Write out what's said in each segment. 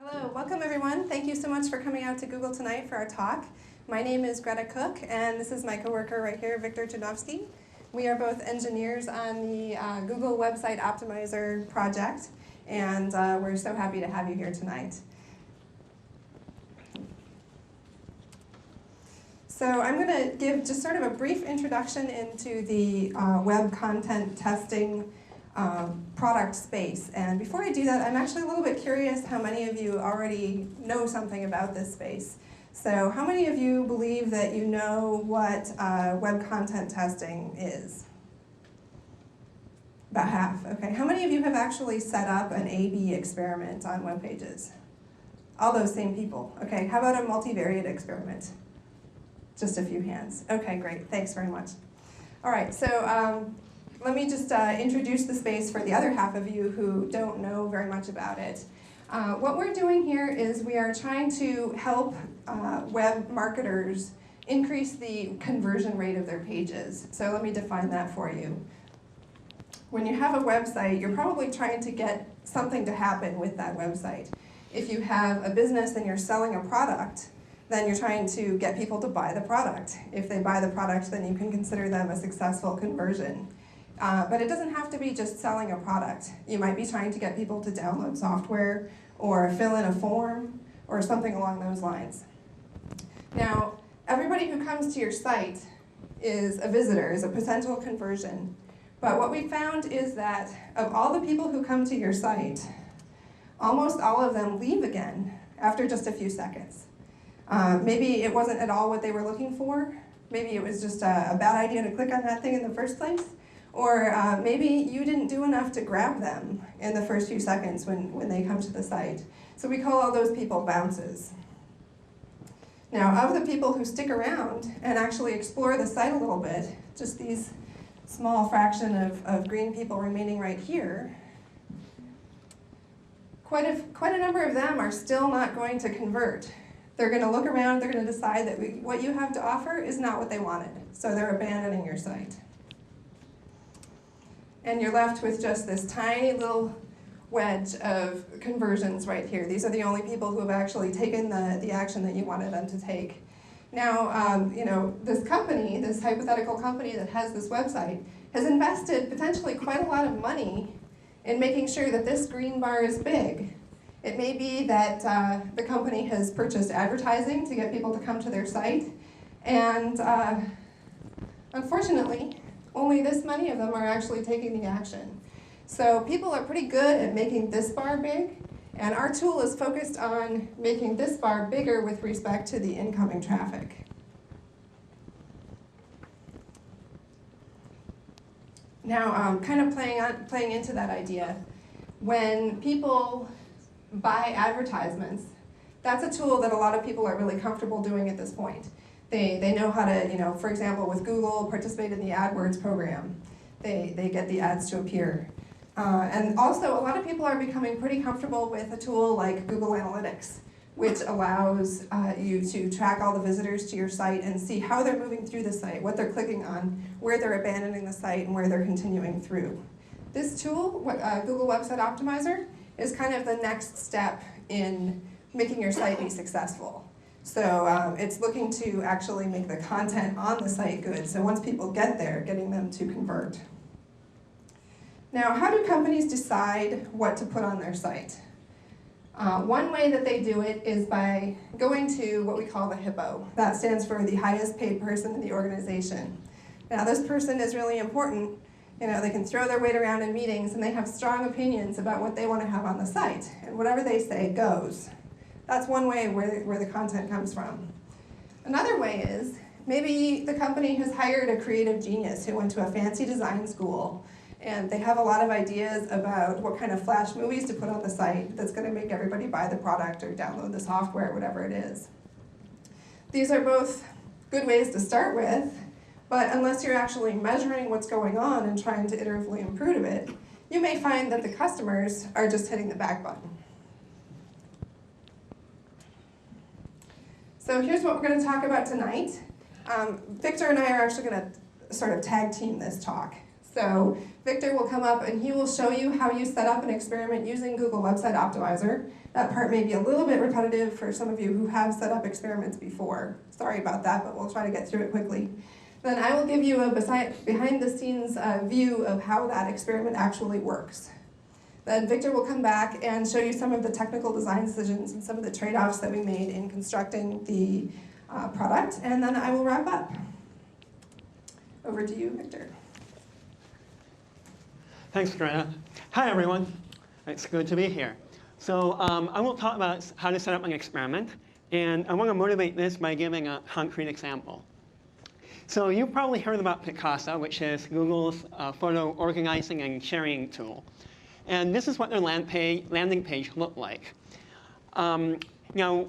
Hello, welcome everyone. Thank you so much for coming out to Google tonight for our talk. My name is Gretta Cook, and this is my coworker right here, Victor Chudnovsky. We are both engineers on the Google Website Optimizer project, and we're so happy to have you here tonight. So I'm going to give just sort of a brief introduction into the web content testing product space. And before I do that, I'm actually a little bit curious how many of you already know something about this space. So how many of you believe that you know what web content testing is? About half, okay. How many of you have actually set up an A/B experiment on web pages? All those same people, okay. How about a multivariate experiment? Just a few hands. Okay, great, thanks very much. All right, so let me just introduce the space for the other half of you who don't know very much about it. What we're doing here is we are trying to help web marketers increase the conversion rate of their pages. So let me define that for you. When you have a website, you're probably trying to get something to happen with that website. If you have a business and you're selling a product, then you're trying to get people to buy the product. If they buy the product, then you can consider them a successful conversion. But it doesn't have to be just selling a product. You might be trying to get people to download software or fill in a form or something along those lines. Now, everybody who comes to your site is a visitor, is a potential conversion. But what we found is that of all the people who come to your site, almost all of them leave again after just a few seconds. Maybe it wasn't at all what they were looking for. Maybe it was just a bad idea to click on that thing in the first place. Or maybe you didn't do enough to grab them in the first few seconds when they come to the site. So we call all those people bounces. Now, of the people who stick around and actually explore the site a little bit, just these small fraction of green people remaining right here, quite a number of them are still not going to convert. They're going to look around, they're going to decide that what you have to offer is not what they wanted. So they're abandoning your site. And you're left with just this tiny little wedge of conversions right here. These are the only people who have actually taken the action that you wanted them to take. Now, this company, this hypothetical company that has this website, has invested potentially quite a lot of money in making sure that this green bar is big. It may be that the company has purchased advertising to get people to come to their site, and unfortunately, only this many of them are actually taking the action. So people are pretty good at making this bar big, and our tool is focused on making this bar bigger with respect to the incoming traffic. Now, kind of playing into that idea, when people buy advertisements, that's a tool that a lot of people are really comfortable doing at this point. They know how to, for example, with Google, participate in the AdWords program. They get the ads to appear. And also, a lot of people are becoming pretty comfortable with a tool like Google Analytics, which allows you to track all the visitors to your site and see how they're moving through the site, what they're clicking on, where they're abandoning the site, and where they're continuing through. This tool, Google Website Optimizer, is kind of the next step in making your site be successful. So it's looking to actually make the content on the site good. So once people get there, getting them to convert. Now, how do companies decide what to put on their site? One way that they do it is by going to what we call the HIPPO. That stands for the highest paid person in the organization. Now, this person is really important. They can throw their weight around in meetings, and they have strong opinions about what they want to have on the site. And whatever they say goes. That's one way where the content comes from. Another way is, maybe the company has hired a creative genius who went to a fancy design school, and they have a lot of ideas about what kind of flash movies to put on the site that's going to make everybody buy the product or download the software, whatever it is. These are both good ways to start with, but unless you're actually measuring what's going on and trying to iteratively improve it, you may find that the customers are just hitting the back button. So here's what we're going to talk about tonight. Victor and I are actually going to sort of tag team this talk. So Victor will come up and he will show you how you set up an experiment using Google Website Optimizer. That part may be a little bit repetitive for some of you who have set up experiments before. Sorry about that, but we'll try to get through it quickly. Then I will give you a behind-the-scenes view of how that experiment actually works. Then Victor will come back and show you some of the technical design decisions and some of the trade-offs that we made in constructing the product, and then I will wrap up. Over to you, Victor. Thanks, Gretta. Hi, everyone. It's good to be here. So I will talk about how to set up an experiment, and I want to motivate this by giving a concrete example. So you've probably heard about Picasa, which is Google's photo organizing and sharing tool. And this is what their landing page looked like. Now,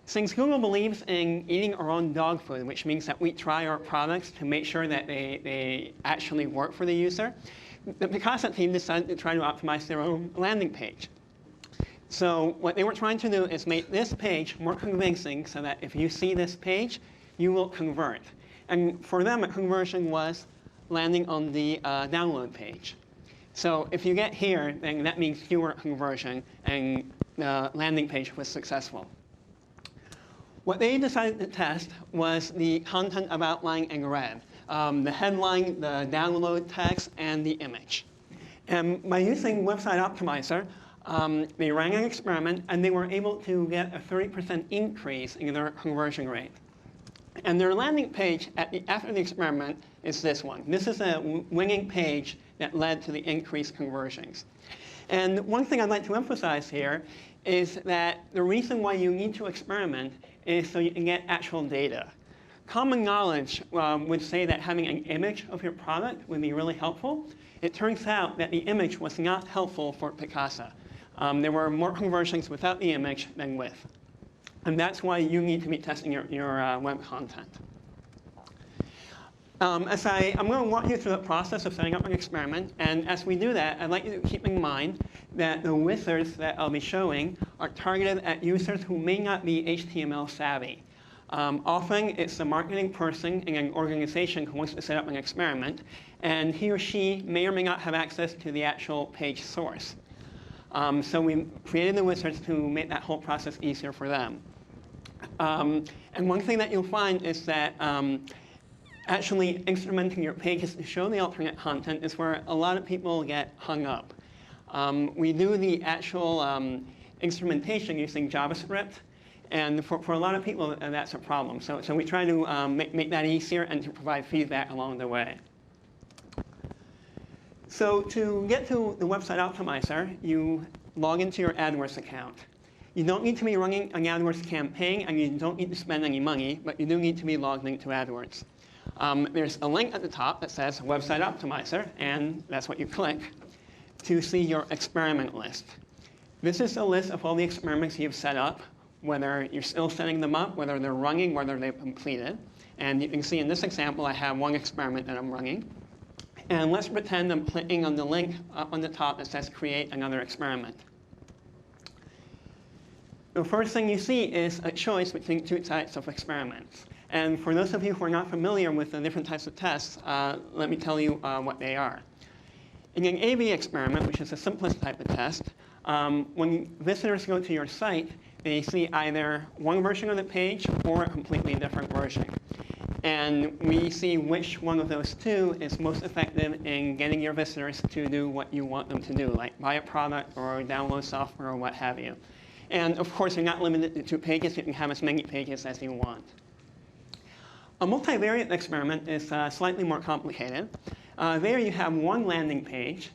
since Google believes in eating our own dog food, which means that we try our products to make sure that they actually work for the user, the Picasa team decided to try to optimize their own landing page. So what they were trying to do is make this page more convincing so that if you see this page, you will convert. And for them, a conversion was landing on the download page. So if you get here, then that means you were a conversion and the landing page was successful. What they decided to test was the content of outline and red, the headline, the download text, and the image. And by using Website Optimizer, they ran an experiment, and they were able to get a 30% increase in their conversion rate. And their landing page after the experiment is this one. This is a winning page that led to the increased conversions. And one thing I'd like to emphasize here is that the reason why you need to experiment is so you can get actual data. Common knowledge would say that having an image of your product would be really helpful. It turns out that the image was not helpful for Picasa. There were more conversions without the image than with. And that's why you need to be testing your web content. I'm going to walk you through the process of setting up an experiment. And as we do that, I'd like you to keep in mind that the wizards that I'll be showing are targeted at users who may not be HTML savvy. Often, it's the marketing person in an organization who wants to set up an experiment. And he or she may or may not have access to the actual page source. So we created the wizards to make that whole process easier for them. And one thing that you'll find is that actually instrumenting your pages to show the alternate content is where a lot of people get hung up. We do the actual instrumentation using JavaScript, and for a lot of people, that's a problem. So we try to make that easier and to provide feedback along the way. So to get to the Website Optimizer, you log into your AdWords account. You don't need to be running an AdWords campaign, and you don't need to spend any money, but you do need to be logged into AdWords. There's a link at the top that says Website Optimizer, and that's what you click to see your experiment list. This is a list of all the experiments you've set up, whether you're still setting them up, whether they're running, whether they've completed. And you can see in this example, I have one experiment that I'm running. And let's pretend I'm clicking on the link up on the top that says Create Another Experiment. The first thing you see is a choice between two types of experiments. And for those of you who are not familiar with the different types of tests, let me tell you what they are. In an A/B experiment, which is the simplest type of test, when visitors go to your site, they see either one version of the page or a completely different version. And we see which one of those two is most effective in getting your visitors to do what you want them to do, like buy a product or download software or what have you. And of course, you're not limited to 2 pages. You can have as many pages as you want. A multivariate experiment is slightly more complicated. There you have one landing page,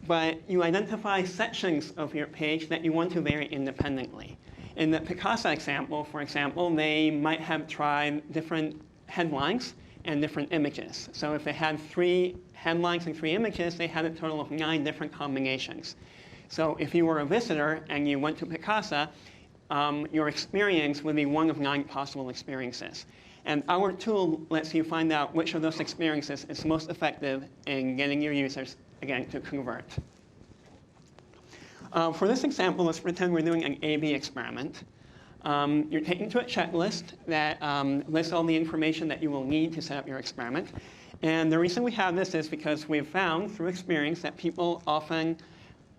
but you identify sections of your page that you want to vary independently. In the Picasa example, for example, they might have tried different headlines and different images. So if they had 3 headlines and 3 images, they had a total of 9 different combinations. So if you were a visitor and you went to Picasa, your experience would be one of 9 possible experiences. And our tool lets you find out which of those experiences is most effective in getting your users, again, to convert. For this example, let's pretend we're doing an A/B experiment. You're taken to a checklist that lists all the information that you will need to set up your experiment. And the reason we have this is because we've found through experience that people often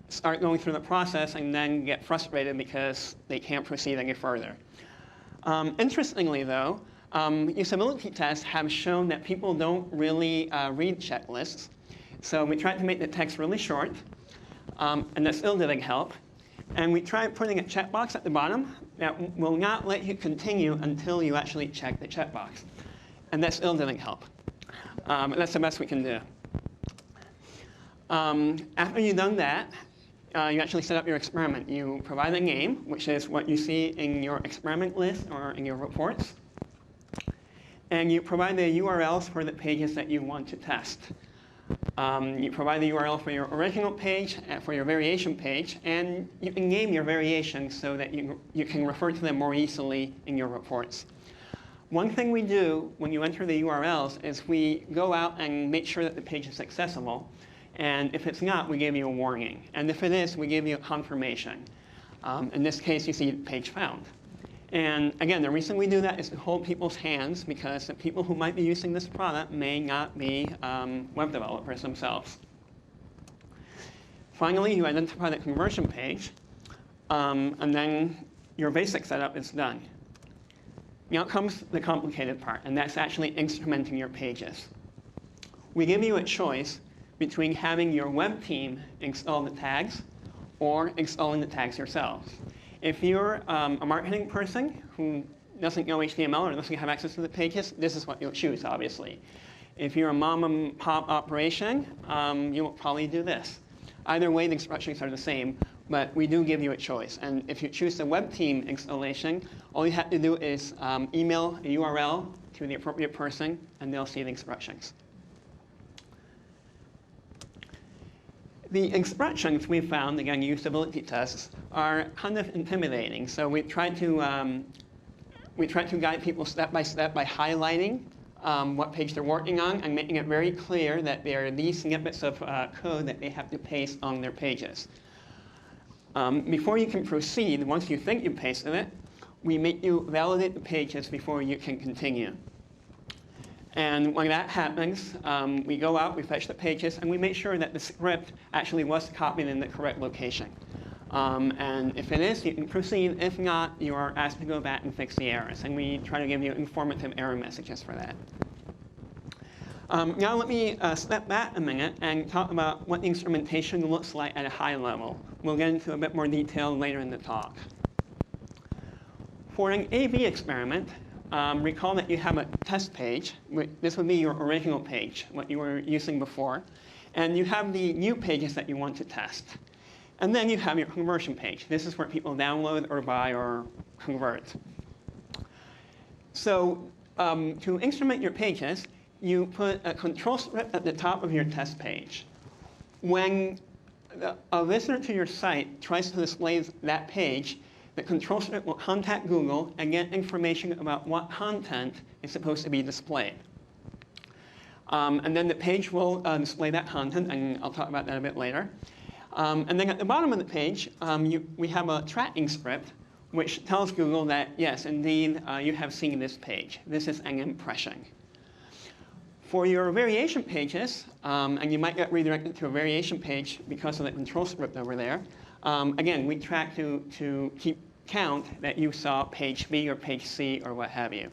start going through the process and then get frustrated because they can't proceed any further. Interestingly, though, usability tests have shown that people don't really read checklists. So we tried to make the text really short, and that still didn't help. And we tried putting a checkbox at the bottom that will not let you continue until you actually check the checkbox. And that still didn't help. That's the best we can do. After you've done that, you actually set up your experiment. You provide a name, which is what you see in your experiment list or in your reports. And you provide the URLs for the pages that you want to test. You provide the URL for your original page, for your variation page, and you can name your variations so that you can refer to them more easily in your reports. One thing we do when you enter the URLs is we go out and make sure that the page is accessible. And if it's not, we give you a warning. And if it is, we give you a confirmation. In this case, you see page found. And again, the reason we do that is to hold people's hands because the people who might be using this product may not be web developers themselves. Finally, you identify the conversion page, and then your basic setup is done. Now comes the complicated part, and that's actually instrumenting your pages. We give you a choice between having your web team install the tags or installing the tags yourselves. If you're a marketing person who doesn't know HTML or doesn't have access to the pages, this is what you'll choose, obviously. If you're a mom and pop operation, you will probably do this. Either way, the instructions are the same, but we do give you a choice. And if you choose the web team installation, all you have to do is email a URL to the appropriate person, and they'll see the instructions. The instructions we found, again, usability tests, are kind of intimidating. So we tried to guide people step by highlighting what page they're working on and making it very clear that there are these snippets of code that they have to paste on their pages. Before you can proceed, once you think you pasted it, we make you validate the pages before you can continue. And when that happens, we go out, we fetch the pages, and we make sure that the script actually was copied in the correct location. And if it is, you can proceed. If not, you are asked to go back and fix the errors. And we try to give you informative error messages for that. Now let me step back a minute and talk about what the instrumentation looks like at a high level. We'll get into a bit more detail later in the talk. For an A/B experiment, recall that you have a test page. This would be your original page, what you were using before. And you have the new pages that you want to test. And then you have your conversion page. This is where people download or buy or convert. So to instrument your pages, you put a control script at the top of your test page. When a visitor to your site tries to display that page, the control script will contact Google and get information about what content is supposed to be displayed. And then the page will display that content, and I'll talk about that a bit later. And then at the bottom of the page, we have a tracking script, which tells Google that, yes, indeed, you have seen this page. This is an impression. For your variation pages, and you might get redirected to a variation page because of the control script over there, again, we track to keep count that you saw page B or page C or what have you.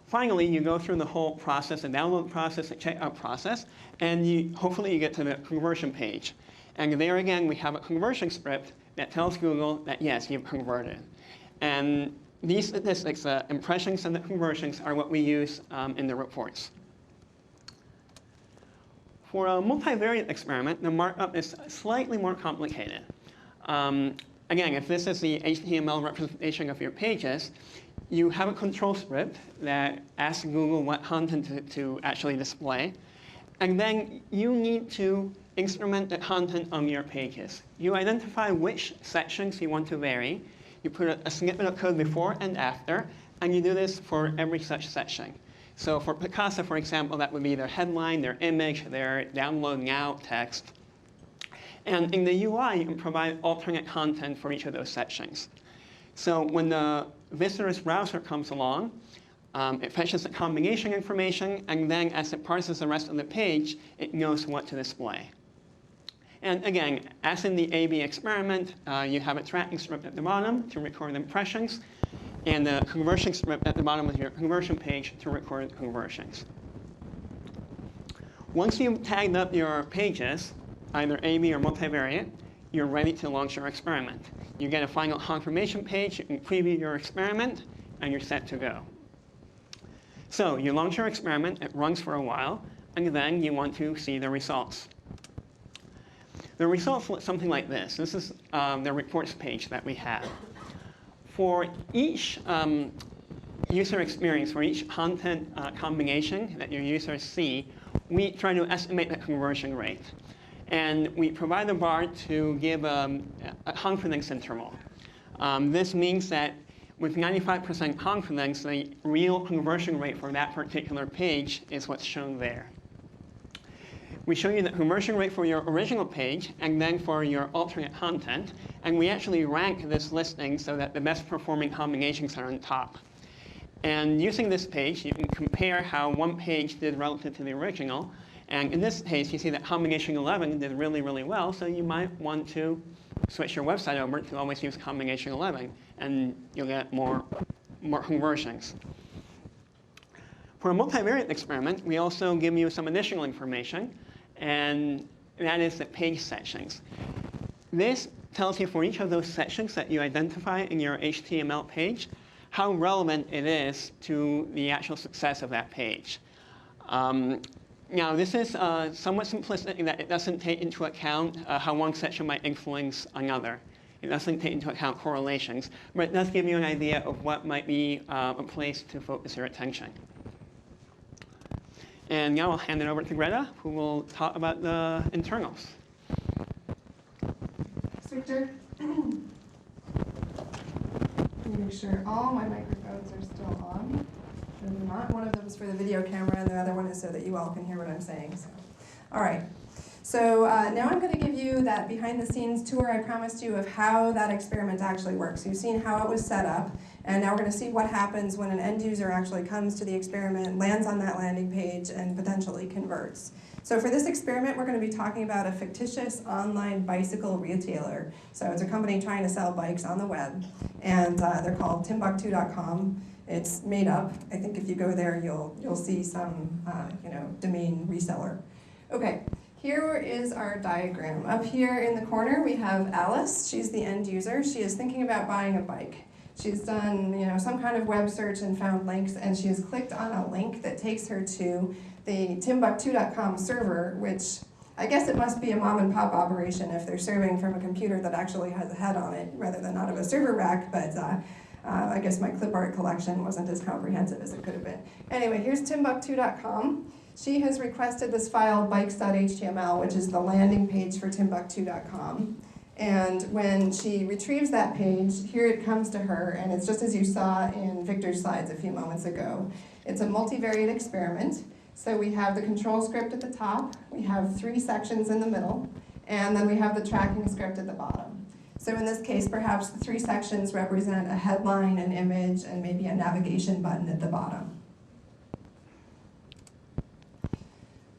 Finally, you go through the whole process, the download process, the checkout process, and hopefully you get to the conversion page. And there again, we have a conversion script that tells Google that, yes, you've converted. And these statistics, the impressions and the conversions, are what we use in the reports. For a multivariate experiment, the markup is slightly more complicated. Again, if this is the HTML representation of your pages, you have a control script that asks Google what content to actually display. And then you need to instrument the content on your pages. You identify which sections you want to vary. You put a snippet of code before and after, and you do this for every such section. So for Picasa, for example, that would be their headline, their image, their download now text. And in the UI, you can provide alternate content for each of those sections. So when the visitor's browser comes along, It fetches the combination information, and then as it parses the rest of the page, it knows what to display. And again, as in the A/B experiment, you have a tracking script at the bottom to record impressions, and the conversion script at the bottom of your conversion page to record conversions. Once you've tagged up your pages, either A/B or multivariate, you're ready to launch your experiment. You get a final confirmation page, you can preview your experiment, and you're set to go. So you launch your experiment, it runs for a while, and then you want to see the results. The results look something like this. This is the reports page that we have. For each user experience, for each content combination that your users see, we try to estimate the conversion rate. And we provide a bar to give a confidence interval. This means that with 95% confidence, the real conversion rate for that particular page is what's shown there. We show you the conversion rate for your original page and then for your alternate content. And we actually rank this listing so that the best performing combinations are on top. And using this page, you can compare how one page did relative to the original. And in this case, you see that combination 11 did really, really well. So you might want to switch your website over to always use combination 11. And you'll get more conversions. For a multivariate experiment, we also give you some additional information. And that is the page sections. This tells you for each of those sections that you identify in your HTML page how relevant it is to the actual success of that page. Now, this is somewhat simplistic in that it doesn't take into account how one section might influence another. It doesn't take into account correlations, but it does give you an idea of what might be a place to focus your attention. And now I'll hand it over to Gretta, who will talk about the internals. Thanks, Victor. Let me make sure all my microphones are still on. They're not. One of them is for the video camera, and the other one is so that you all can hear what I'm saying. So, all right. So now I'm going to give you that behind-the-scenes tour I promised you of how that experiment actually works. You've seen how it was set up, and now we're going to see what happens when an end user actually comes to the experiment, lands on that landing page, and potentially converts. So for this experiment, we're going to be talking about a fictitious online bicycle retailer. So it's a company trying to sell bikes on the web, and they're called Timbuktu.com. It's made up. I think if you go there, you'll see some domain reseller. Okay. Here is our diagram. Up here in the corner, we have Alice. She's the end user. She is thinking about buying a bike. She's done some kind of web search and found links, and she has clicked on a link that takes her to the Timbuktu.com server, which I guess it must be a mom and pop operation if they're serving from a computer that actually has a head on it rather than out of a server rack, but I guess my clip art collection wasn't as comprehensive as it could have been. Anyway, here's Timbuktu.com. She has requested this file bikes.html, which is the landing page for Timbuktu.com. And when she retrieves that page, here it comes to her, and it's just as you saw in Victor's slides a few moments ago. It's a multivariate experiment. So we have the control script at the top, we have 3 sections in the middle, and then we have the tracking script at the bottom. So in this case, perhaps the 3 sections represent a headline, an image, and maybe a navigation button at the bottom.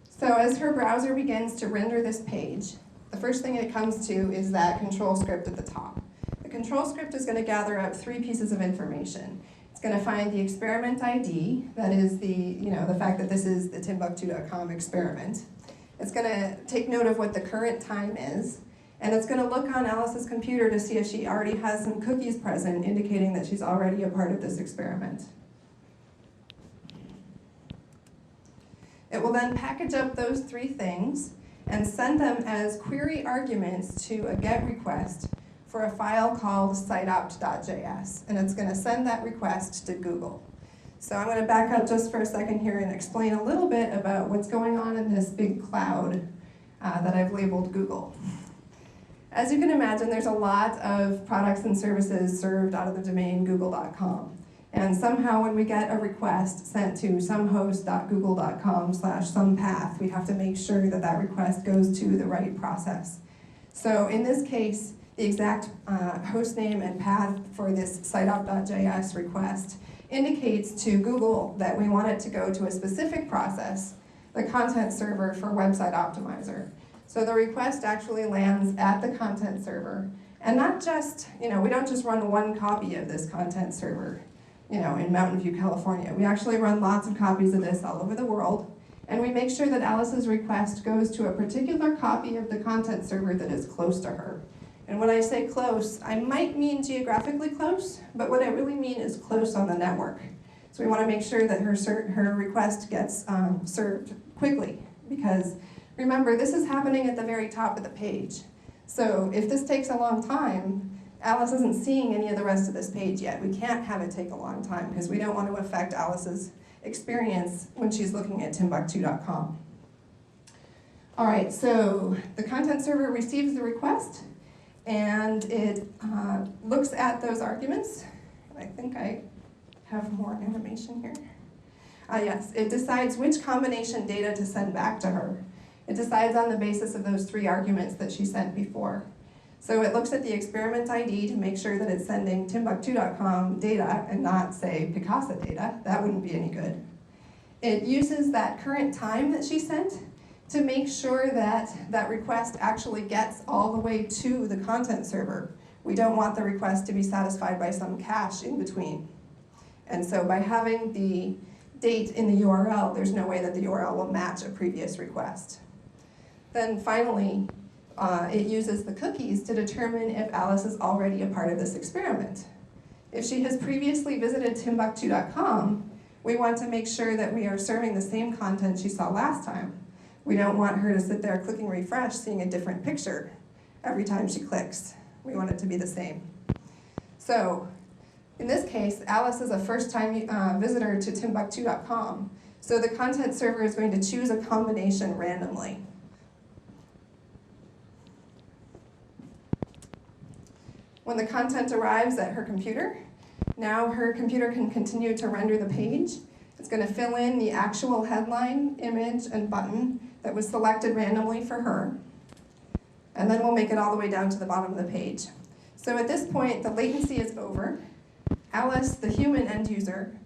So as her browser begins to render this page, the first thing it comes to is that control script at the top. The control script is going to gather up 3 pieces of information. It's going to find the experiment ID, that is the fact that this is the Timbuktu.com experiment. It's going to take note of what the current time is, and it's going to look on Alice's computer to see if she already has some cookies present, indicating that she's already a part of this experiment. It will then package up those 3 things and send them as query arguments to a GET request for a file called siteopt.js. And it's going to send that request to Google. So I'm going to back up just for a second here and explain a little bit about what's going on in this big cloud that I've labeled Google. As you can imagine, there's a lot of products and services served out of the domain google.com. And somehow when we get a request sent to somehost.google.com/somepath, we have to make sure that that request goes to the right process. So in this case, the exact host name and path for this siteopt.js request indicates to Google that we want it to go to a specific process, the content server for Website Optimizer. So the request actually lands at the content server, and not just, we don't just run one copy of this content server, in Mountain View, California. We actually run lots of copies of this all over the world, and we make sure that Alice's request goes to a particular copy of the content server that is close to her. And when I say close, I might mean geographically close, but what I really mean is close on the network. So we want to make sure that her request gets served quickly, because remember, this is happening at the very top of the page. So if this takes a long time, Alice isn't seeing any of the rest of this page yet. We can't have it take a long time because we don't want to affect Alice's experience when she's looking at Timbuktu.com. All right, so the content server receives the request, and it looks at those arguments. I think I have more animation here. Yes, it decides which combination data to send back to her. It decides on the basis of those 3 arguments that she sent before. So it looks at the experiment ID to make sure that it's sending Timbuktu.com data and not, say, Picasa data. That wouldn't be any good. It uses that current time that she sent to make sure that that request actually gets all the way to the content server. We don't want the request to be satisfied by some cache in between. And so by having the date in the URL, there's no way that the URL will match a previous request. Then finally, it uses the cookies to determine if Alice is already a part of this experiment. If she has previously visited Timbuktu.com, we want to make sure that we are serving the same content she saw last time. We don't want her to sit there clicking refresh, seeing a different picture every time she clicks. We want it to be the same. So in this case, Alice is a first-time visitor to Timbuktu.com, so the content server is going to choose a combination randomly. When the content arrives at her computer, now her computer can continue to render the page. It's going to fill in the actual headline, image, and button that was selected randomly for her. And then we'll make it all the way down to the bottom of the page. So at this point, the latency is over. Alice, the human end user,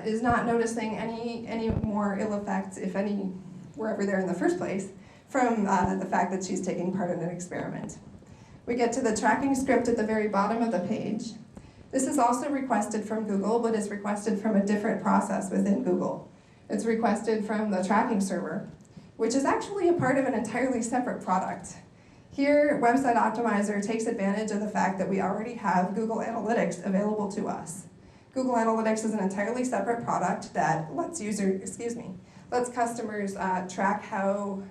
is not noticing any more ill effects, if any, were ever there in the first place, from the fact that she's taking part in an experiment. We get to the tracking script at the very bottom of the page. This is also requested from Google, but is requested from a different process within Google. It's requested from the tracking server, which is actually a part of an entirely separate product. Here, Website Optimizer takes advantage of the fact that we already have Google Analytics available to us. Google Analytics is an entirely separate product that lets customers track how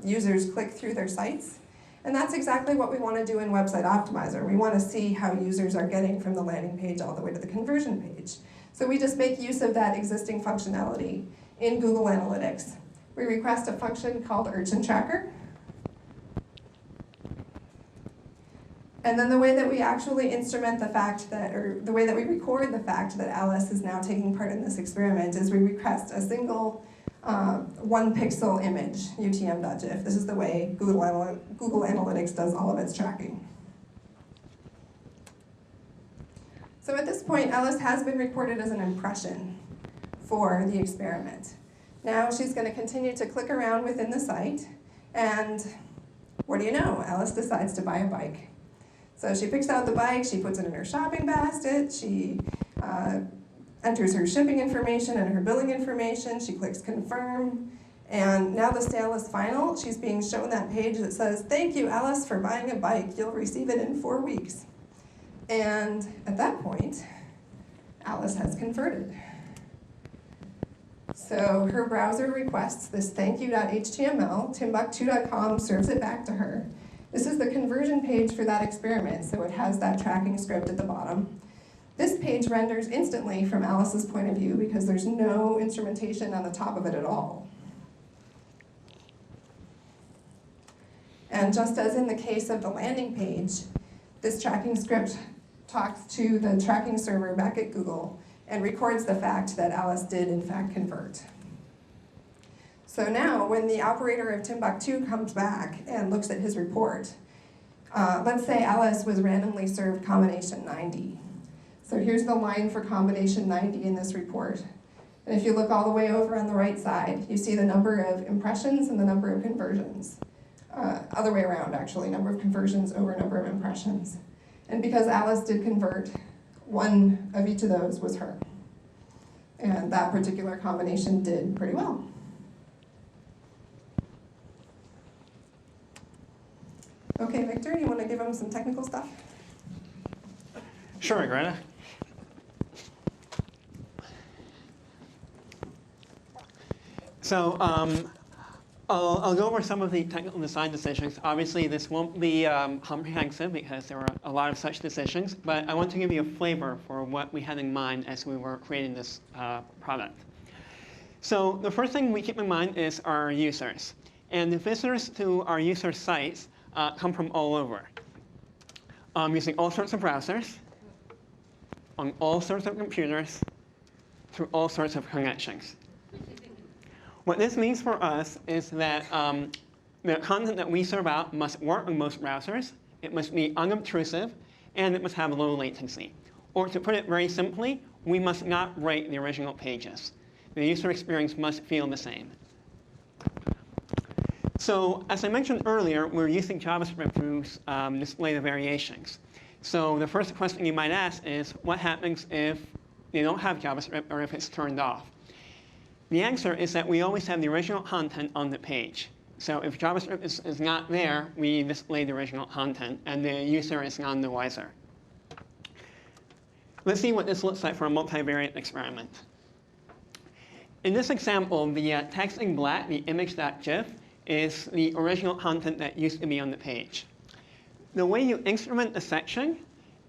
users click through their sites. And that's exactly what we want to do in Website Optimizer. We want to see how users are getting from the landing page all the way to the conversion page. So we just make use of that existing functionality in Google Analytics. We request a function called Urchin Tracker. And then the way that we actually instrument the fact that, or the way that we record the fact that Alice is now taking part in this experiment is we request a single 1 pixel image, utm.gif. This is the way Google Analytics does all of its tracking. So at this point, Alice has been recorded as an impression for the experiment. Now she's going to continue to click around within the site, and what do you know? Alice decides to buy a bike. So she picks out the bike, she puts it in her shopping basket, she enters her shipping information and her billing information, she clicks confirm, and now the sale is final. She's being shown that page that says, "Thank you, Alice, for buying a bike. You'll receive it in 4 weeks." And at that point, Alice has converted. So her browser requests this thankyou.html, Timbuktu.com serves it back to her. This is the conversion page for that experiment, so it has that tracking script at the bottom. This page renders instantly from Alice's point of view because there's no instrumentation on the top of it at all. And just as in the case of the landing page, this tracking script talks to the tracking server back at Google and records the fact that Alice did in fact convert. So now when the operator of Timbuktu comes back and looks at his report, let's say Alice was randomly served combination 90. So here's the line for combination 90 in this report. And if you look all the way over on the right side, you see the number of impressions and the number of conversions. Other way around, actually, number of conversions over number of impressions. And because Alice did convert, one of each of those was her. And that particular combination did pretty well. Okay, Victor, you want to give them some technical stuff? Sure, Greta. So I'll go over some of the technical design decisions. Obviously, this won't be comprehensive because there are a lot of such decisions, but I want to give you a flavor for what we had in mind as we were creating this product. So the first thing we keep in mind is our users. And the visitors to our user sites come from all over, using all sorts of browsers, on all sorts of computers, through all sorts of connections. What this means for us is that the content that we serve out must work on most browsers, it must be unobtrusive, and it must have low latency. Or to put it very simply, we must not break the original pages. The user experience must feel the same. So as I mentioned earlier, we're using JavaScript to display the variations. So the first question you might ask is, what happens if you don't have JavaScript or if it's turned off? The answer is that we always have the original content on the page. So if JavaScript is not there, we display the original content, and the user is none the wiser. Let's see what this looks like for a multivariate experiment. In this example, the text in black, the image.gif, is the original content that used to be on the page. The way you instrument a section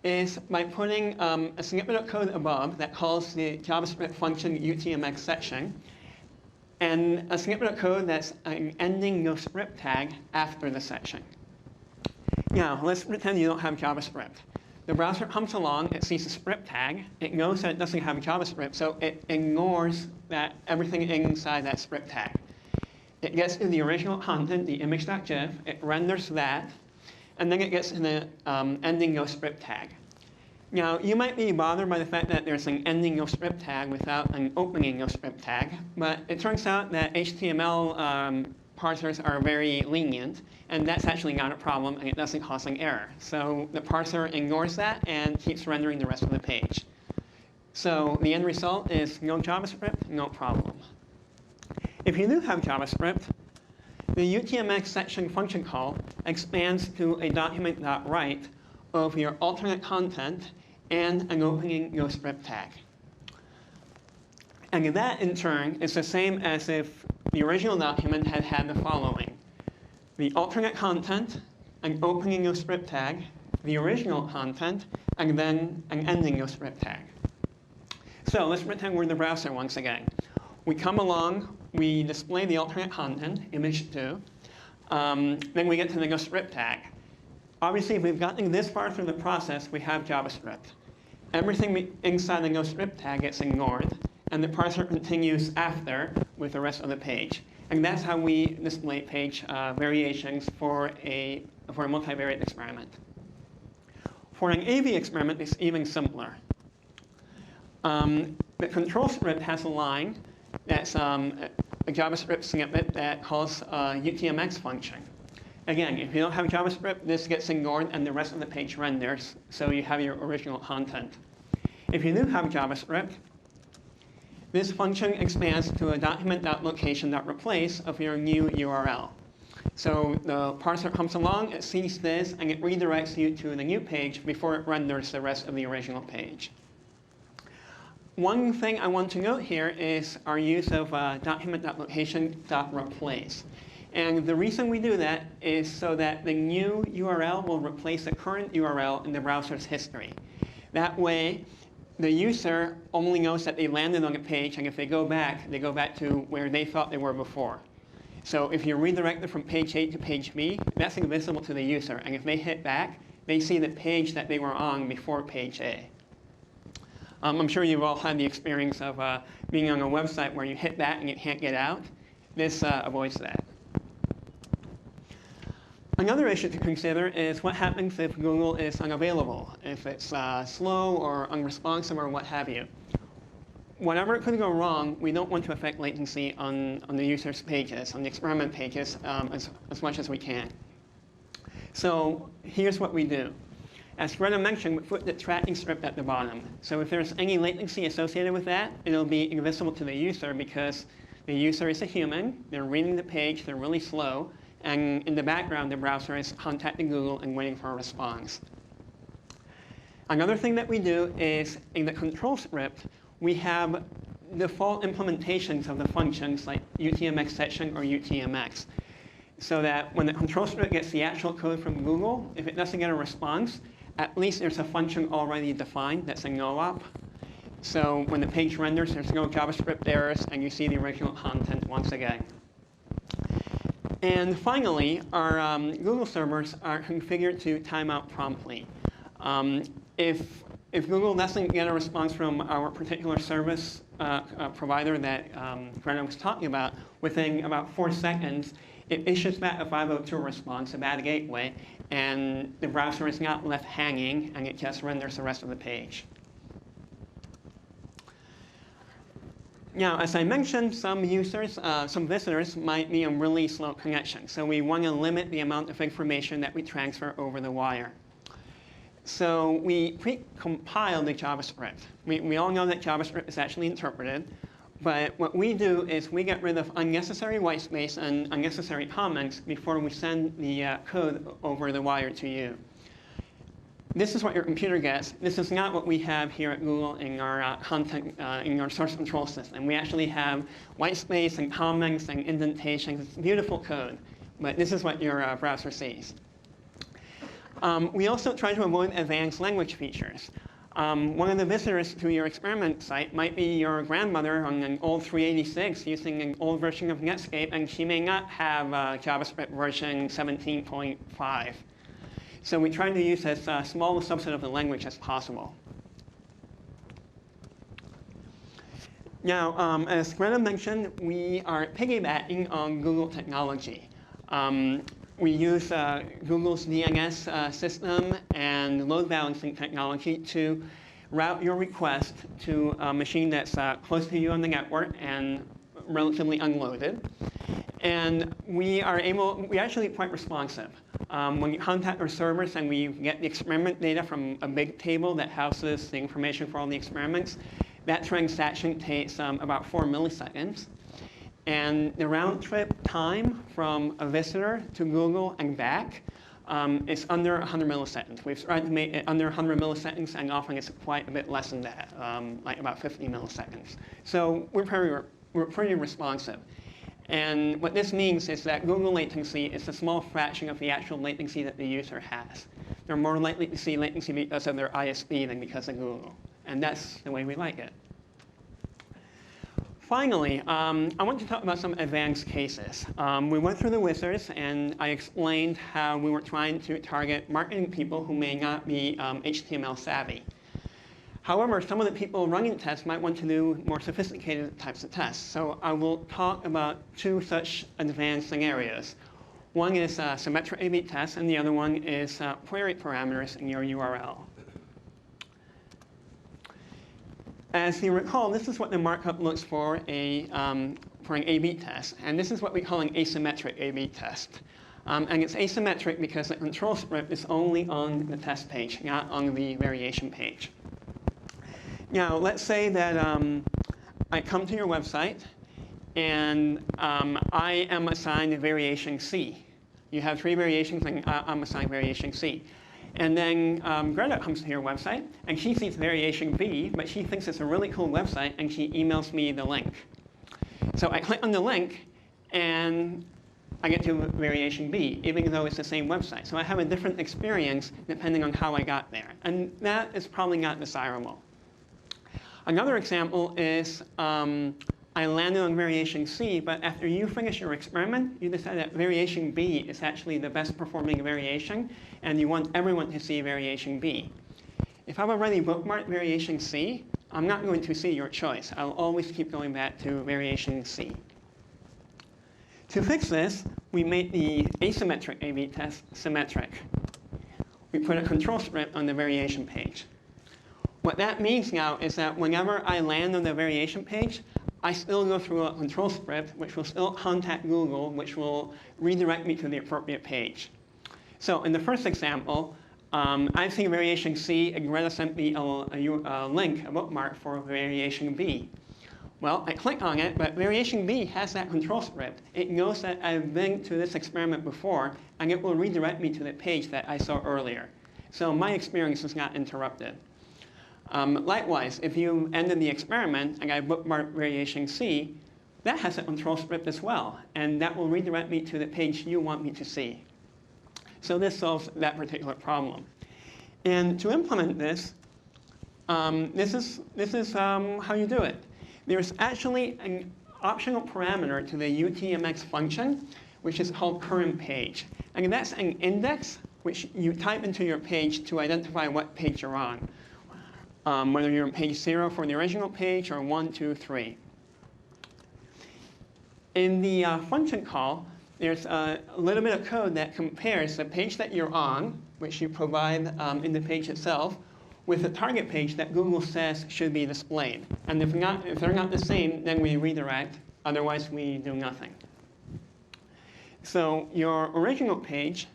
is by putting a snippet of code above that calls the JavaScript function UTMX section, and a snippet of code that's ending no script tag after the section. Now, let's pretend you don't have JavaScript. The browser comes along, it sees a script tag, it knows that it doesn't have JavaScript, so it ignores everything inside that script tag. It gets to the original content, the image.gif, it renders that, and then it gets to the ending no script tag. Now, you might be bothered by the fact that there's an ending no script tag without an opening no script tag, but it turns out that HTML parsers are very lenient, and that's actually not a problem, and it doesn't cause an error. So the parser ignores that and keeps rendering the rest of the page. So the end result is no JavaScript, no problem. If you do have JavaScript, the UTMX section function call expands to a document.write of your alternate content and an opening no script tag. And that, in turn, is the same as if the original document had had the following: the alternate content, an opening no script tag, the original content, and then an ending no script tag. So let's pretend we're in the browser once again. We come along, we display the alternate content, image2, then we get to the no script tag. Obviously, if we've gotten this far through the process, we have JavaScript. Everything inside the no script tag gets ignored, and the parser continues after with the rest of the page. And that's how we display page variations for a multivariate experiment. For an AV experiment, it's even simpler. The control script has a line that's a JavaScript snippet that calls a UTMX function. Again, if you don't have JavaScript, this gets ignored and the rest of the page renders, so you have your original content. If you do have JavaScript, this function expands to a document.location.replace of your new URL. So the parser comes along, it sees this, and it redirects you to the new page before it renders the rest of the original page. One thing I want to note here is our use of document.location.replace. And the reason we do that is so that the new URL will replace the current URL in the browser's history. That way, the user only knows that they landed on a page, and if they go back to where they thought they were before. So if you're redirected from page A to page B, that's invisible to the user. And if they hit back, they see the page that they were on before page A. I'm sure you've all had the experience of being on a website where you hit back and you can't get out. This avoids that. Another issue to consider is what happens if Google is unavailable, if it's slow or unresponsive or what have you. Whatever could go wrong, we don't want to affect latency on the user's pages, on the experiment pages, as much as we can. So here's what we do. As Gretta mentioned, we put the tracking script at the bottom. So if there's any latency associated with that, it'll be invisible to the user because the user is a human, they're reading the page, they're really slow, and in the background, the browser is contacting Google and waiting for a response. Another thing that we do is in the control script, we have default implementations of the functions like UTMX section or UTMX. So that when the control script gets the actual code from Google, if it doesn't get a response, at least there's a function already defined that's a no-op. So when the page renders, there's no JavaScript errors, and you see the original content once again. And finally, our Google servers are configured to time out promptly. If Google doesn't get a response from our particular service provider that Gretta was talking about, within about 4 seconds, it issues back a 502 response, a bad gateway, and the browser is not left hanging, and it just renders the rest of the page. Now, as I mentioned, some visitors might be on really slow connection. So we want to limit the amount of information that we transfer over the wire. So we pre-compile the JavaScript. We all know that JavaScript is actually interpreted. But what we do is we get rid of unnecessary whitespace and unnecessary comments before we send the code over the wire to you. This is what your computer gets. This is not what we have here at Google in our content, in our source control system. We actually have whitespace and comments and indentations. It's beautiful code. But this is what your browser sees. We also try to avoid advanced language features. One of the visitors to your experiment site might be your grandmother on an old 386 using an old version of Netscape, and she may not have JavaScript version 17.5. So we try to use as small a subset of the language as possible. Now, as Gretta mentioned, we are piggybacking on Google technology. We use Google's DNS system and load balancing technology to route your request to a machine that's close to you on the network and relatively unloaded. And we're actually quite responsive. When you contact our servers and we get the experiment data from a big table that houses the information for all the experiments, that transaction takes about 4 milliseconds. And the round trip time from a visitor to Google and back is under 100 milliseconds. We've tried to make it under 100 milliseconds, and often it's quite a bit less than that, like about 50 milliseconds. So we're pretty responsive. And what this means is that Google latency is a small fraction of the actual latency that the user has. They're more likely to see latency because of their ISP than because of Google. And that's the way we like it. Finally, I want to talk about some advanced cases. We went through the wizards, and I explained how we were trying to target marketing people who may not be HTML savvy. However, some of the people running tests might want to do more sophisticated types of tests. So I will talk about 2 such advanced scenarios. One is symmetric A/B tests, and the other one is query parameters in your URL. As you recall, this is what the markup looks for an A/B test. And this is what we call an asymmetric A/B test. And it's asymmetric because the control script is only on the test page, not on the variation page. Now, let's say that I come to your website, and I am assigned variation C. You have 3 variations, and I'm assigned variation C. And then Gretta comes to your website, and she sees variation B, but she thinks it's a really cool website, and she emails me the link. So I click on the link, and I get to variation B, even though it's the same website. So I have a different experience depending on how I got there. And that is probably not desirable. Another example is I landed on variation C, but after you finish your experiment, you decide that variation B is actually the best performing variation, and you want everyone to see variation B. If I've already bookmarked variation C, I'm not going to see your choice. I'll always keep going back to variation C. To fix this, we make the asymmetric A/B test symmetric. We put a control script on the variation page. What that means now is that whenever I land on the variation page, I still go through a control script, which will still contact Google, which will redirect me to the appropriate page. So in the first example, I see variation C, and Gretta sent me a link, a bookmark for variation B. Well, I click on it, but variation B has that control script. It knows that I've been to this experiment before, and it will redirect me to the page that I saw earlier. So my experience is not interrupted. Likewise, if you ended the experiment and I bookmarked variation C, that has a control script as well, and that will redirect me to the page you want me to see. So this solves that particular problem. And to implement this, this is how you do it. There's actually an optional parameter to the UTMX function, which is called current page. And that's an index which you type into your page to identify what page you're on, whether you're on page 0 for the original page or 1, 2, 3. In the function call, there's a little bit of code that compares the page that you're on, which you provide in the page itself, with the target page that Google says should be displayed. And if they're not the same, then we redirect. Otherwise, we do nothing. So your original page,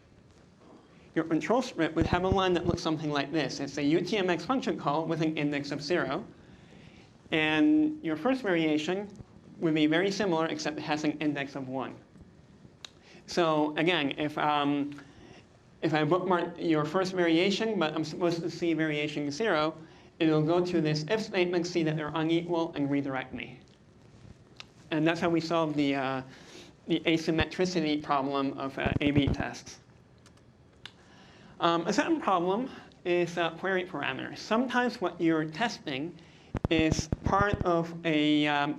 your control script would have a line that looks something like this. It's a UTMX function call with an index of 0. And your first variation would be very similar, except it has an index of 1. So again, if I bookmark your first variation, but I'm supposed to see variation 0, it'll go to this if statement, see that they're unequal, and redirect me. And that's how we solve the asymmetricity problem of A/B tests. A second problem is query parameters. Sometimes what you're testing is part of a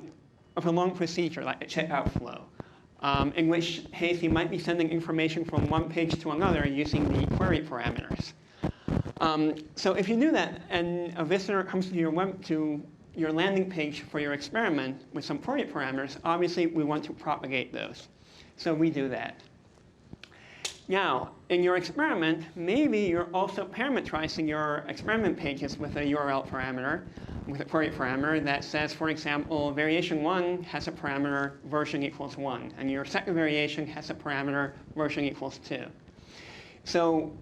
long procedure, like a checkout flow. In which case you might be sending information from one page to another using the query parameters. So if you do that and a visitor comes to your landing page for your experiment with some query parameters, obviously we want to propagate those. So we do that. Now, in your experiment, maybe you're also parameterizing your experiment pages with a URL parameter, with a query parameter that says, for example, variation 1 has a parameter version equals 1, and your second variation has a parameter version equals 2. So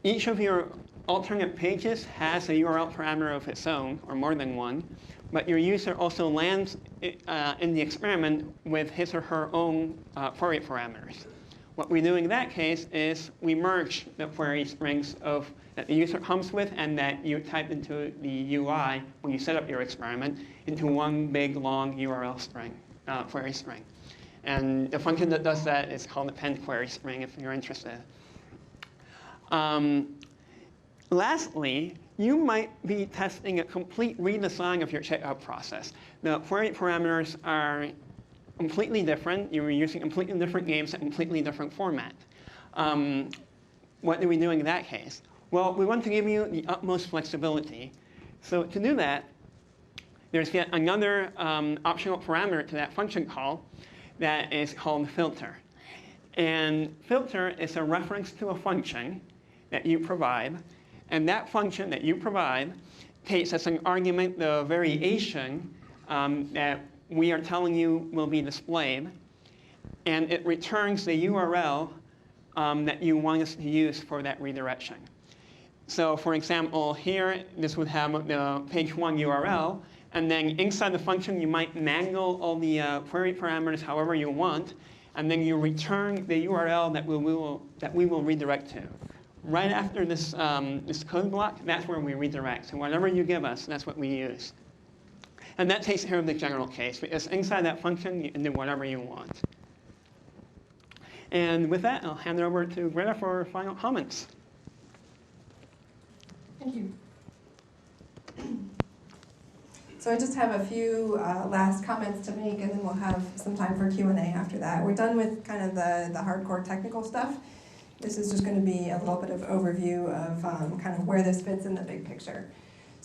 each of your alternate pages has a URL parameter of its own, or more than one, but your user also lands in the experiment with his or her own query parameters. What we do in that case is we merge the query strings that the user comes with and that you type into the UI when you set up your experiment into one big, long URL string, query string. And the function that does that is called append query string if you're interested. Lastly, you might be testing a complete redesign of your checkout process. The query parameters are completely different. You're using completely different names and completely different format. What do we do in that case? Well, we want to give you the utmost flexibility. So to do that, there's yet another optional parameter to that function call that is called filter. And filter is a reference to a function that you provide. And that function that you provide takes as an argument the variation that we are telling you will be displayed, and it returns the URL that you want us to use for that redirection. So for example, here, this would have the page 1 URL, and then inside the function, you might mangle all the query parameters however you want, and then you return the URL that we will redirect to. Right after this, this code block, that's where we redirect. So whatever you give us, that's what we use. And that takes care of the general case, because inside that function, you can do whatever you want. And with that, I'll hand it over to Gretta for final comments. Thank you. So I just have a few last comments to make, and then we'll have some time for Q&A after that. We're done with kind of the hardcore technical stuff. This is just going to be a little bit of overview of kind of where this fits in the big picture.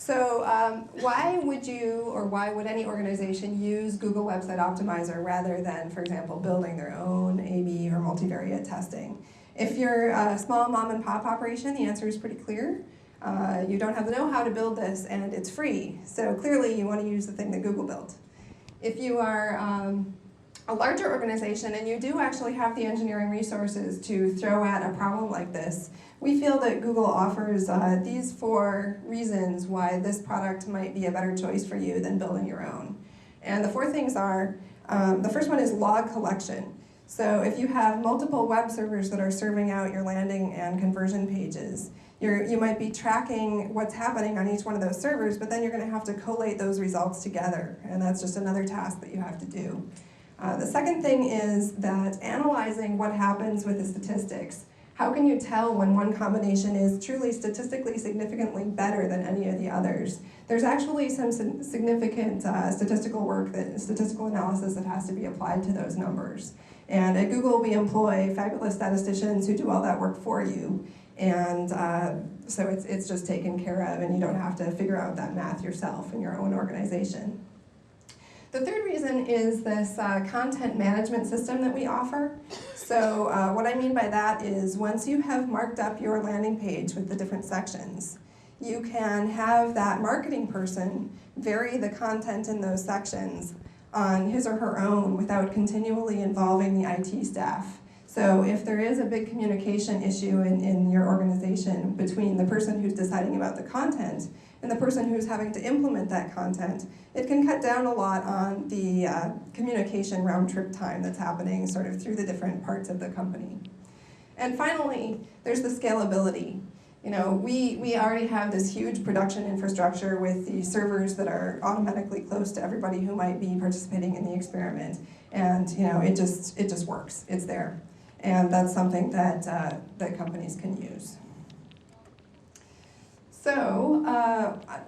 So why would you, or why would any organization use Google Website Optimizer rather than, for example, building their own A/B or multivariate testing? If you're a small mom and pop operation, the answer is pretty clear. You don't have the know-how to build this, and it's free. So clearly, you want to use the thing that Google built. If you are a larger organization and you do actually have the engineering resources to throw at a problem like this, we feel that Google offers these 4 reasons why this product might be a better choice for you than building your own. And the 4 things are, the first one is log collection. So if you have multiple web servers that are serving out your landing and conversion pages, you might be tracking what's happening on each one of those servers, but then you're going to have to collate those results together, and that's just another task that you have to do. The second thing is that analyzing what happens with the statistics. How can you tell when one combination is truly statistically significantly better than any of the others? There's actually some significant statistical work, statistical analysis that has to be applied to those numbers. And at Google, we employ fabulous statisticians who do all that work for you. And so it's just taken care of, and you don't have to figure out that math yourself in your own organization. The third reason is this content management system that we offer. So what I mean by that is once you have marked up your landing page with the different sections, you can have that marketing person vary the content in those sections on his or her own without continually involving the IT staff. So if there is a big communication issue in your organization between the person who's deciding about the content and the person who's having to implement that content, it can cut down a lot on the communication round-trip time that's happening sort of through the different parts of the company. And finally, there's the scalability. You know, we already have this huge production infrastructure with the servers that are automatically close to everybody who might be participating in the experiment. And you know, it just works. It's there. And that's something that, that companies can use. So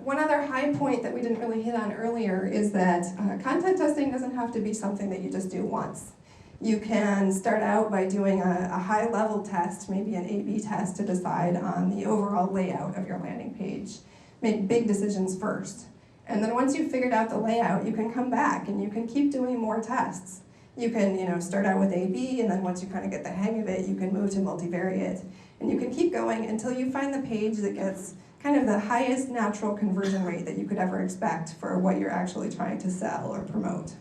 one other high point that we didn't really hit on earlier is that content testing doesn't have to be something that you just do once. You can start out by doing a high-level test, maybe an A/B test, to decide on the overall layout of your landing page. Make big decisions first. And then once you've figured out the layout, you can come back and you can keep doing more tests. You can start out with A/B, and then once you kind of get the hang of it, you can move to multivariate. And you can keep going until you find the page that gets kind of the highest natural conversion rate that you could ever expect for what you're actually trying to sell or promote.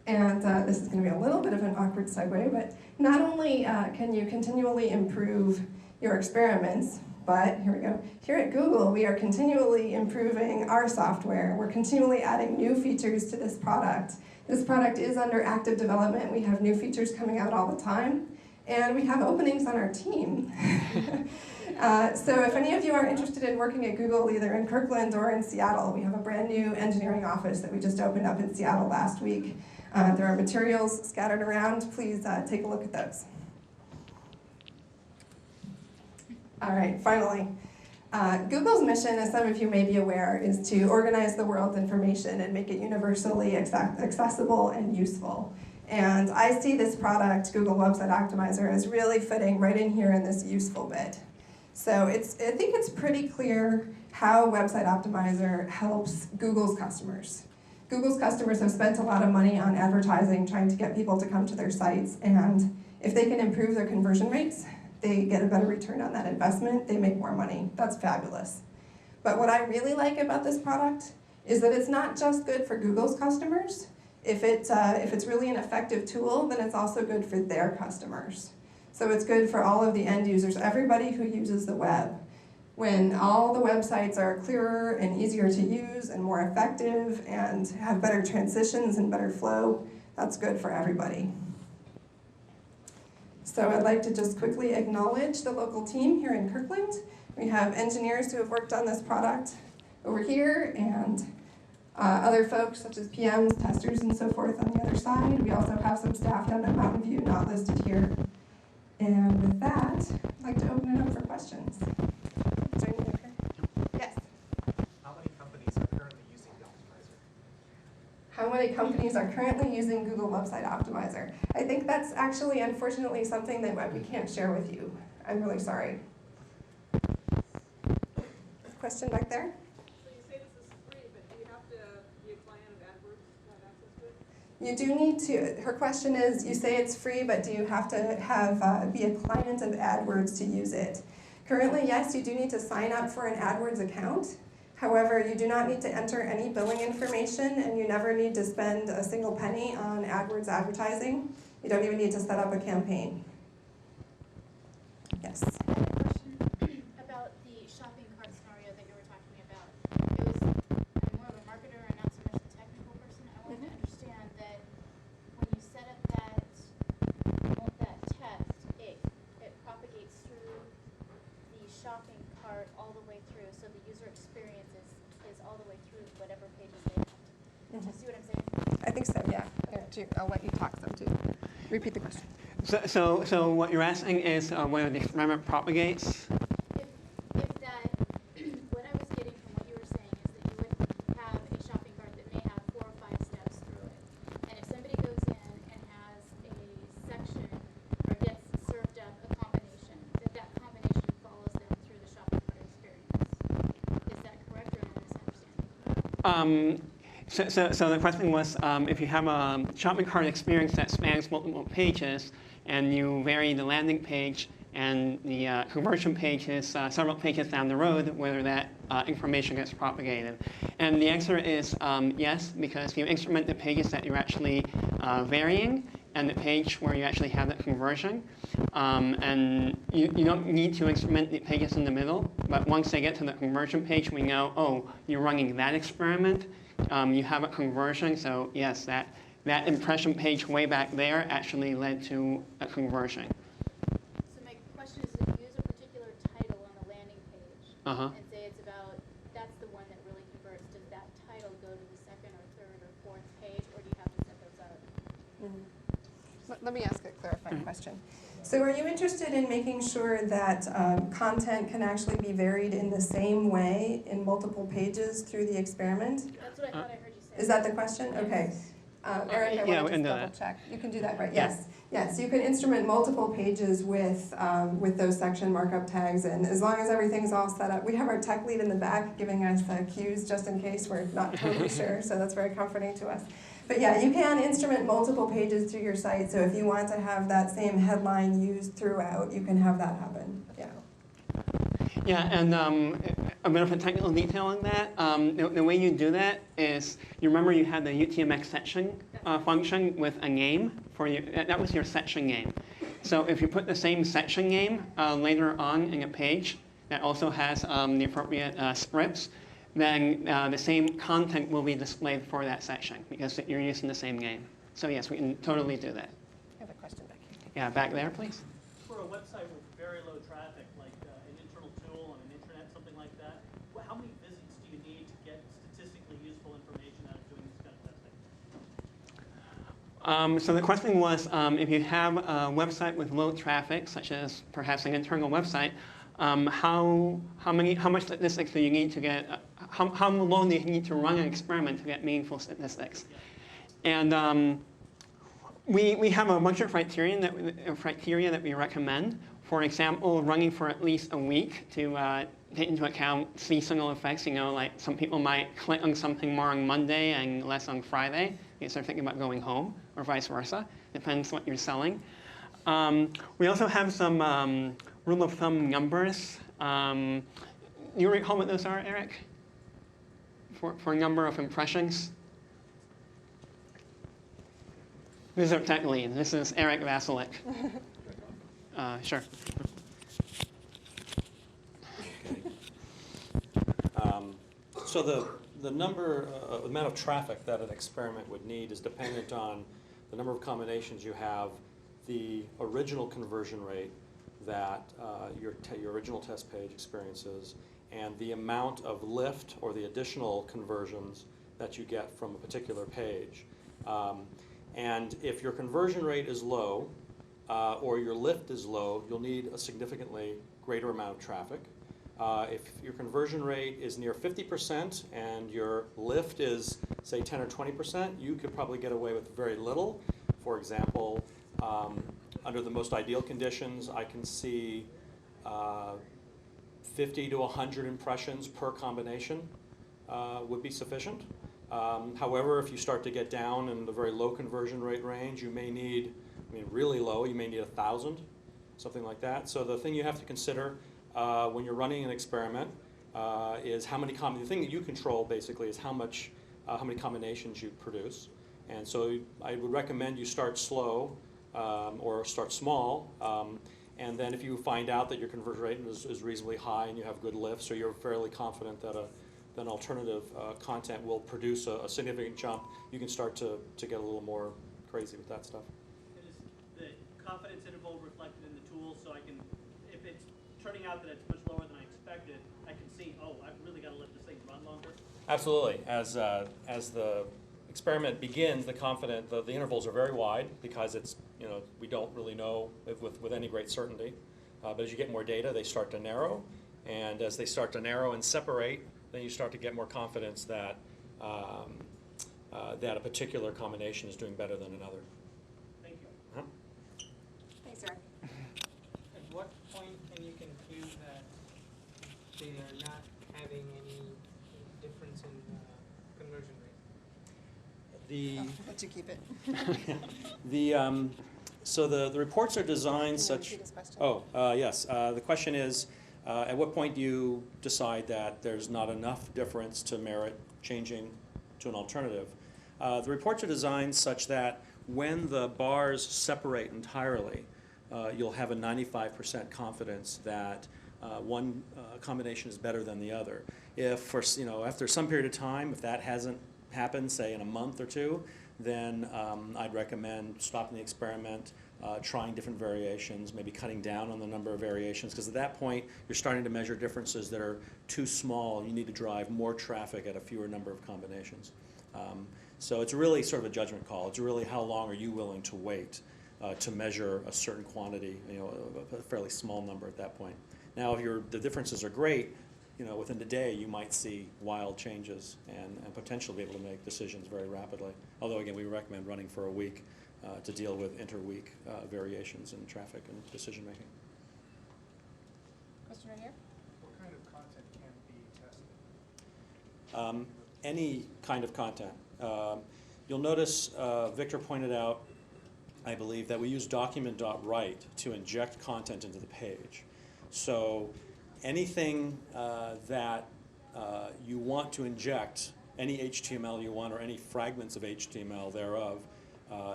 And this is going to be a little bit of an awkward segue, but not only can you continually improve your experiments, but here we go. Here at Google, we are continually improving our software. We're continually adding new features to this product. This product is under active development. We have new features coming out all the time. And we have openings on our team. So if any of you are interested in working at Google, either in Kirkland or in Seattle, we have a brand new engineering office that we just opened up in Seattle last week. There are materials scattered around. Please take a look at those. All right, finally. Google's mission, as some of you may be aware, is to organize the world's information and make it universally accessible and useful. And I see this product, Google Website Optimizer, as really fitting right in here in this useful bit. So I think it's pretty clear how Website Optimizer helps Google's customers. Google's customers have spent a lot of money on advertising, trying to get people to come to their sites, and if they can improve their conversion rates, they get a better return on that investment, they make more money. That's fabulous. But what I really like about this product is that it's not just good for Google's customers. If it's really an effective tool, then it's also good for their customers. So it's good for all of the end users, everybody who uses the web. When all the websites are clearer and easier to use and more effective and have better transitions and better flow, that's good for everybody. So I'd like to just quickly acknowledge the local team here in Kirkland. We have engineers who have worked on this product over here, and other folks such as PMs, testers, and so forth on the other side. We also have some staff down at Mountain View not listed here. And with that, I'd like to open it up for questions. Is there anything here? Yes? How many companies are currently using the optimizer? How many companies are currently using Google Website Optimizer? I think that's actually, unfortunately, something that we can't share with you. I'm really sorry. Question back there? You do need to, her question is, you say it's free, but do you have to have be a client of AdWords to use it? Currently, yes, you do need to sign up for an AdWords account. However, you do not need to enter any billing information, and you never need to spend a single penny on AdWords advertising. You don't even need to set up a campaign. Yes? Question about the shopping cart scenario that you were talking about. It was, I'm more of a marketer and not so much a technical person. I wanted to understand that when you set up that test, it propagates through the shopping cart all the way through, so the user experience is all the way through whatever pages they have. Do you see what I'm saying? I think so, yeah. I'll let you talk some too. Repeat the question. So what you're asking is whether the experiment propagates. If that, what I was getting from what you were saying is that you would have a shopping cart that may have 4 or 5 steps through it. And if somebody goes in and has a section or gets served up a combination, that combination follows them through the shopping cart experience. Is that correct, or am I misunderstanding? So the question was, if you have a shopping cart experience that spans multiple pages, and you vary the landing page and the conversion page is several pages down the road, whether that information gets propagated. And the answer is yes, because you instrument the pages that you're actually varying and the page where you actually have that conversion. And you don't need to instrument the pages in the middle, but once they get to the conversion page, we know, oh, you're running that experiment. You have a conversion, so yes, that impression page way back there actually led to a conversion. So my question is, if you use a particular title on the landing page and say it's about, that's the one that really converts, does that title go to the second or third or fourth page, or do you have to set those up? Let me ask a clarifying question. So are you interested in making sure that content can actually be varied in the same way in multiple pages through the experiment? That's what I thought I heard you say. Is that the question? Okay. Eric, I yeah, want to just double check. You can do that, right? Yes. Yes, you can instrument multiple pages with those section markup tags, and as long as everything's all set up. We have our tech lead in the back giving us cues just in case we're not totally sure, so that's very comforting to us. But yeah, you can instrument multiple pages through your site, so if you want to have that same headline used throughout, you can have that happen. Yeah. Yeah, and a bit of a technical detail on that. The way you do that is, you remember you had the UTMX section function with a name for you. That was your section name. So if you put the same section name later on in a page that also has the appropriate scripts, then the same content will be displayed for that section because you're using the same name. So yes, we can totally do that. I have a question back here. Yeah, back there, please. For a website with very low traffic, like an internal tool on an intranet, something like that, how many visits do you need to get statistically useful information out of doing this kind of testing? So the question was, if you have a website with low traffic, such as perhaps an internal website, how much statistics do you need to get? How long do you need to run an experiment to get meaningful statistics? And we have a bunch of criteria that we recommend. For example, running for at least a week to take into account seasonal effects. You know, like some people might click on something more on Monday and less on Friday because they're thinking about going home, or vice versa. Depends what you're selling. We also have some rule of thumb numbers. You recall what those are, Eric? For a number of impressions? This is our tech lead. This is Eric Vasilik. Sure. So the amount of traffic that an experiment would need is dependent on the number of combinations you have, the original conversion rate that your original test page experiences, and the amount of lift or the additional conversions that you get from a particular page. And if your conversion rate is low or your lift is low, you'll need a significantly greater amount of traffic. If your conversion rate is near 50% and your lift is, say, 10 or 20%, you could probably get away with very little. For example, under the most ideal conditions, I can see 50 to 100 impressions per combination would be sufficient. However, if you start to get down in the very low conversion rate range, you may need, I mean, really low, you may need 1,000, something like that. So the thing you have to consider when you're running an experiment is how many the thing that you control basically is how many combinations you produce. And so I would recommend you start slow or start small. And then if you find out that your conversion rate is reasonably high and you have good lifts, or you're fairly confident that an alternative content will produce a significant jump, you can start to get a little more crazy with that stuff. Is the confidence interval reflected in the tool, so I can, if it's turning out that it's much lower than I expected, I can see, oh, I've really got to let this thing run longer? Absolutely. As the experiment begins, the intervals are very wide because it's, we don't really know with any great certainty. But as you get more data, they start to narrow. And as they start to narrow and separate, then you start to get more confidence that that a particular combination is doing better than another. Thank you. Uh-huh. Thanks, Eric. At what point can you conclude that they are not having any difference in conversion rate? I'll let you keep it. So the reports are designed Can you such. repeat his question? Yes. The question is, at what point do you decide that there's not enough difference to merit changing to an alternative? The reports are designed such that when the bars separate entirely, you'll have a 95% confidence that one combination is better than the other. If after some period of time, if that hasn't happened, say in a month or two, then I'd recommend stopping the experiment, trying different variations, maybe cutting down on the number of variations, because at that point you're starting to measure differences that are too small. You need to drive more traffic at a fewer number of combinations. So it's really sort of a judgment call. It's really how long are you willing to wait to measure a certain quantity, a fairly small number at that point. Now, if the differences are great, within the day you might see wild changes and potentially be able to make decisions very rapidly. Although, again, we recommend running for a week to deal with inter-week variations in traffic and decision making. Question right here. What kind of content can be tested? Any kind of content. You'll notice Victor pointed out, I believe, that we use document.write to inject content into the page. So anything that you want to inject, any HTML you want or any fragments of HTML thereof,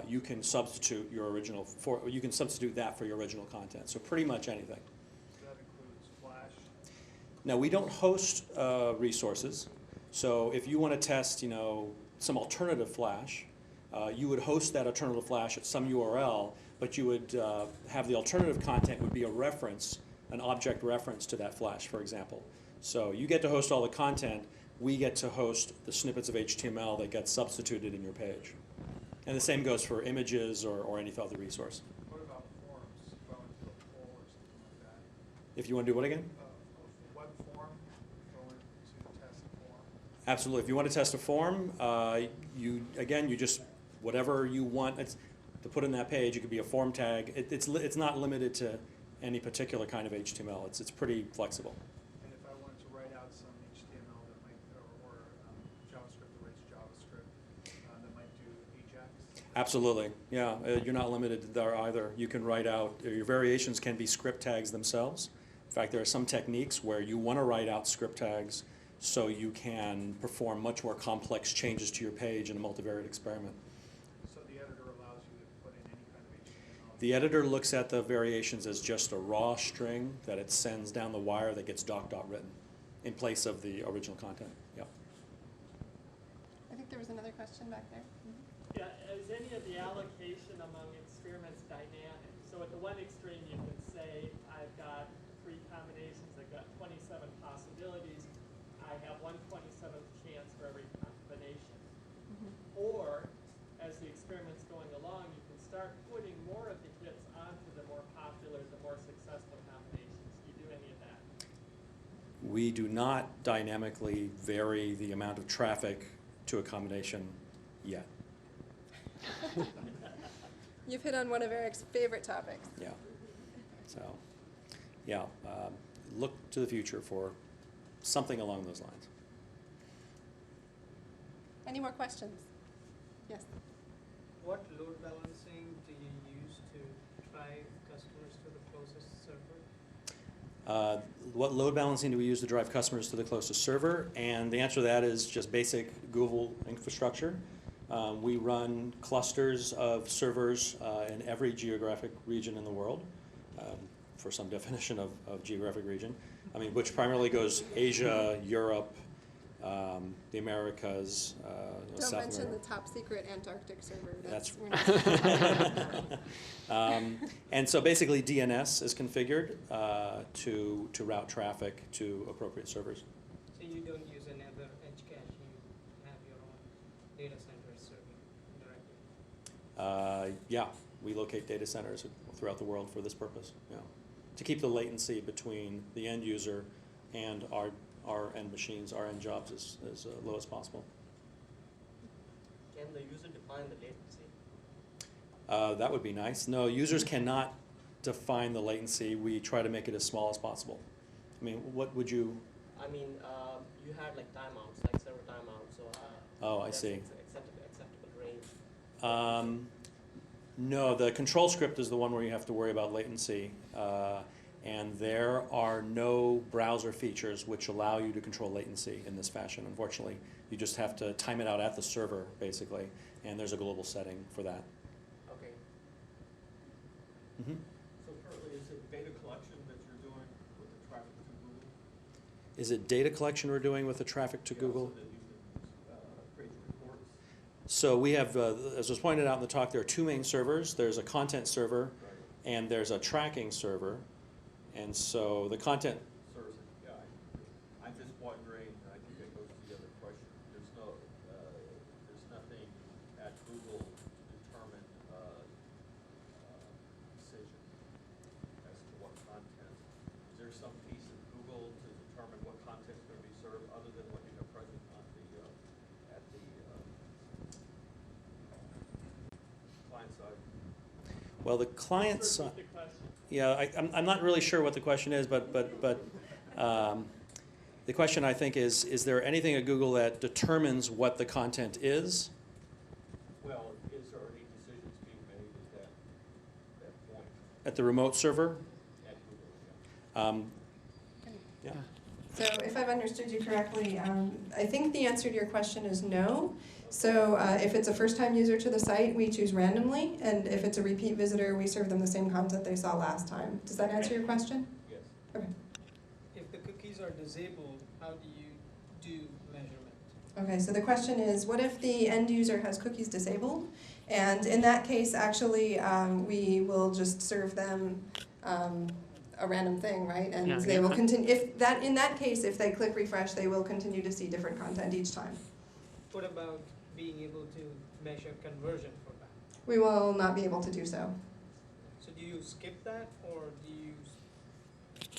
you can substitute you can substitute that for your original content. So pretty much anything. So that includes Flash. Now, we don't host resources. So if you want to test, some alternative Flash, you would host that alternative Flash at some URL, but you would have the alternative content would be a reference, an object reference to that Flash, for example. So you get to host all the content. We get to host the snippets of HTML that get substituted in your page. And the same goes for images or any other resource. What about forms? If I went to a poll or something like that. If you want to do what again? A web form, if I went to test a form. Absolutely. If you want to test a form, you just, whatever you want to put in that page, it could be a form tag. It's not limited to any particular kind of HTML. It's pretty flexible. And if I wanted to write out some HTML that might, or JavaScript that writes JavaScript that might do Ajax? Absolutely. Yeah, you're not limited there either. You can write out, your variations can be script tags themselves. In fact, there are some techniques where you want to write out script tags so you can perform much more complex changes to your page in a multivariate experiment. So the editor allows you to put in any kind of HTML? The editor looks at the variations as just a raw string that it sends down the wire that gets doc.written in place of the original content. Yeah. I think there was another question back there. Yeah, is any of the allocation among experiments dynamic? So at the one extreme, you can say, I've got 3 combinations, I've got 27 possibilities, I have 1/27th chance for every combination. Or, as the experiment's going along, you can start putting more of the hits onto the more popular, the more successful combinations. Do you do any of that? We do not dynamically vary the amount of traffic to a combination yet. You've hit on one of Eric's favorite topics. Yeah. So, yeah, look to the future for something along those lines. Any more questions? Yes. What load balancing do you use to drive customers to the closest server? What load balancing do we use to drive customers to the closest server? And the answer to that is just basic Google infrastructure. We run clusters of servers in every geographic region in the world, for some definition of geographic region. I mean, which primarily goes Asia, Europe, the Americas, Don't South mention America. the top secret Antarctic server. That's we're not- and so basically DNS is configured to route traffic to appropriate servers. So you don't use another edge cache, you have your own data center serving directly? Yeah, we locate data centers throughout the world for this purpose. Yeah, to keep the latency between the end user and our end machines, our end jobs as low as possible. Can the user define the latency? That would be nice. No, users cannot define the latency. We try to make it as small as possible. I mean, what would you? I mean, you had like timeouts, like server timeouts. So Oh, I that's see. Acceptable range. No, the control script is the one where you have to worry about latency. And there are no browser features which allow you to control latency in this fashion, unfortunately. You just have to time it out at the server, basically, and there's a global setting for that. Okay. Mm-hmm. So currently, is it data collection that you're doing with the traffic to Google? Is it data collection we're doing with the traffic to Google? So that you can create reports? So we have, as was pointed out in the talk, there are two main servers. There's a content server, Right. and there's a tracking server. And so the content, Serves it, yeah. I'm just wondering, and I think that goes to the other question, there's nothing at Google to determine decision as to what content. Is there some piece of Google to determine what content is going to be served other than what you have present on the, at the client side? well, the client side. Repeat the question. Yeah, I'm not really sure what the question is, but the question I think is there anything at Google that determines what the content is? Well, is there any decisions being made at that point At the remote server? at Google? Yeah. So if I've understood you correctly, I think the answer to your question is no. So if it's a first-time user to the site, we choose randomly, and if it's a repeat visitor, we serve them the same content they saw last time. Does that answer your question? Yes. Okay. If the cookies are disabled, how do you do measurement? Okay, so the question is, what if the end user has cookies disabled? And in that case, actually, we will just serve them a random thing, right? And Yeah. they will continue. In that case, if they click refresh, they will continue to see different content each time. What about being able to measure conversion for that? We will not be able to do so. So do you skip that, or do you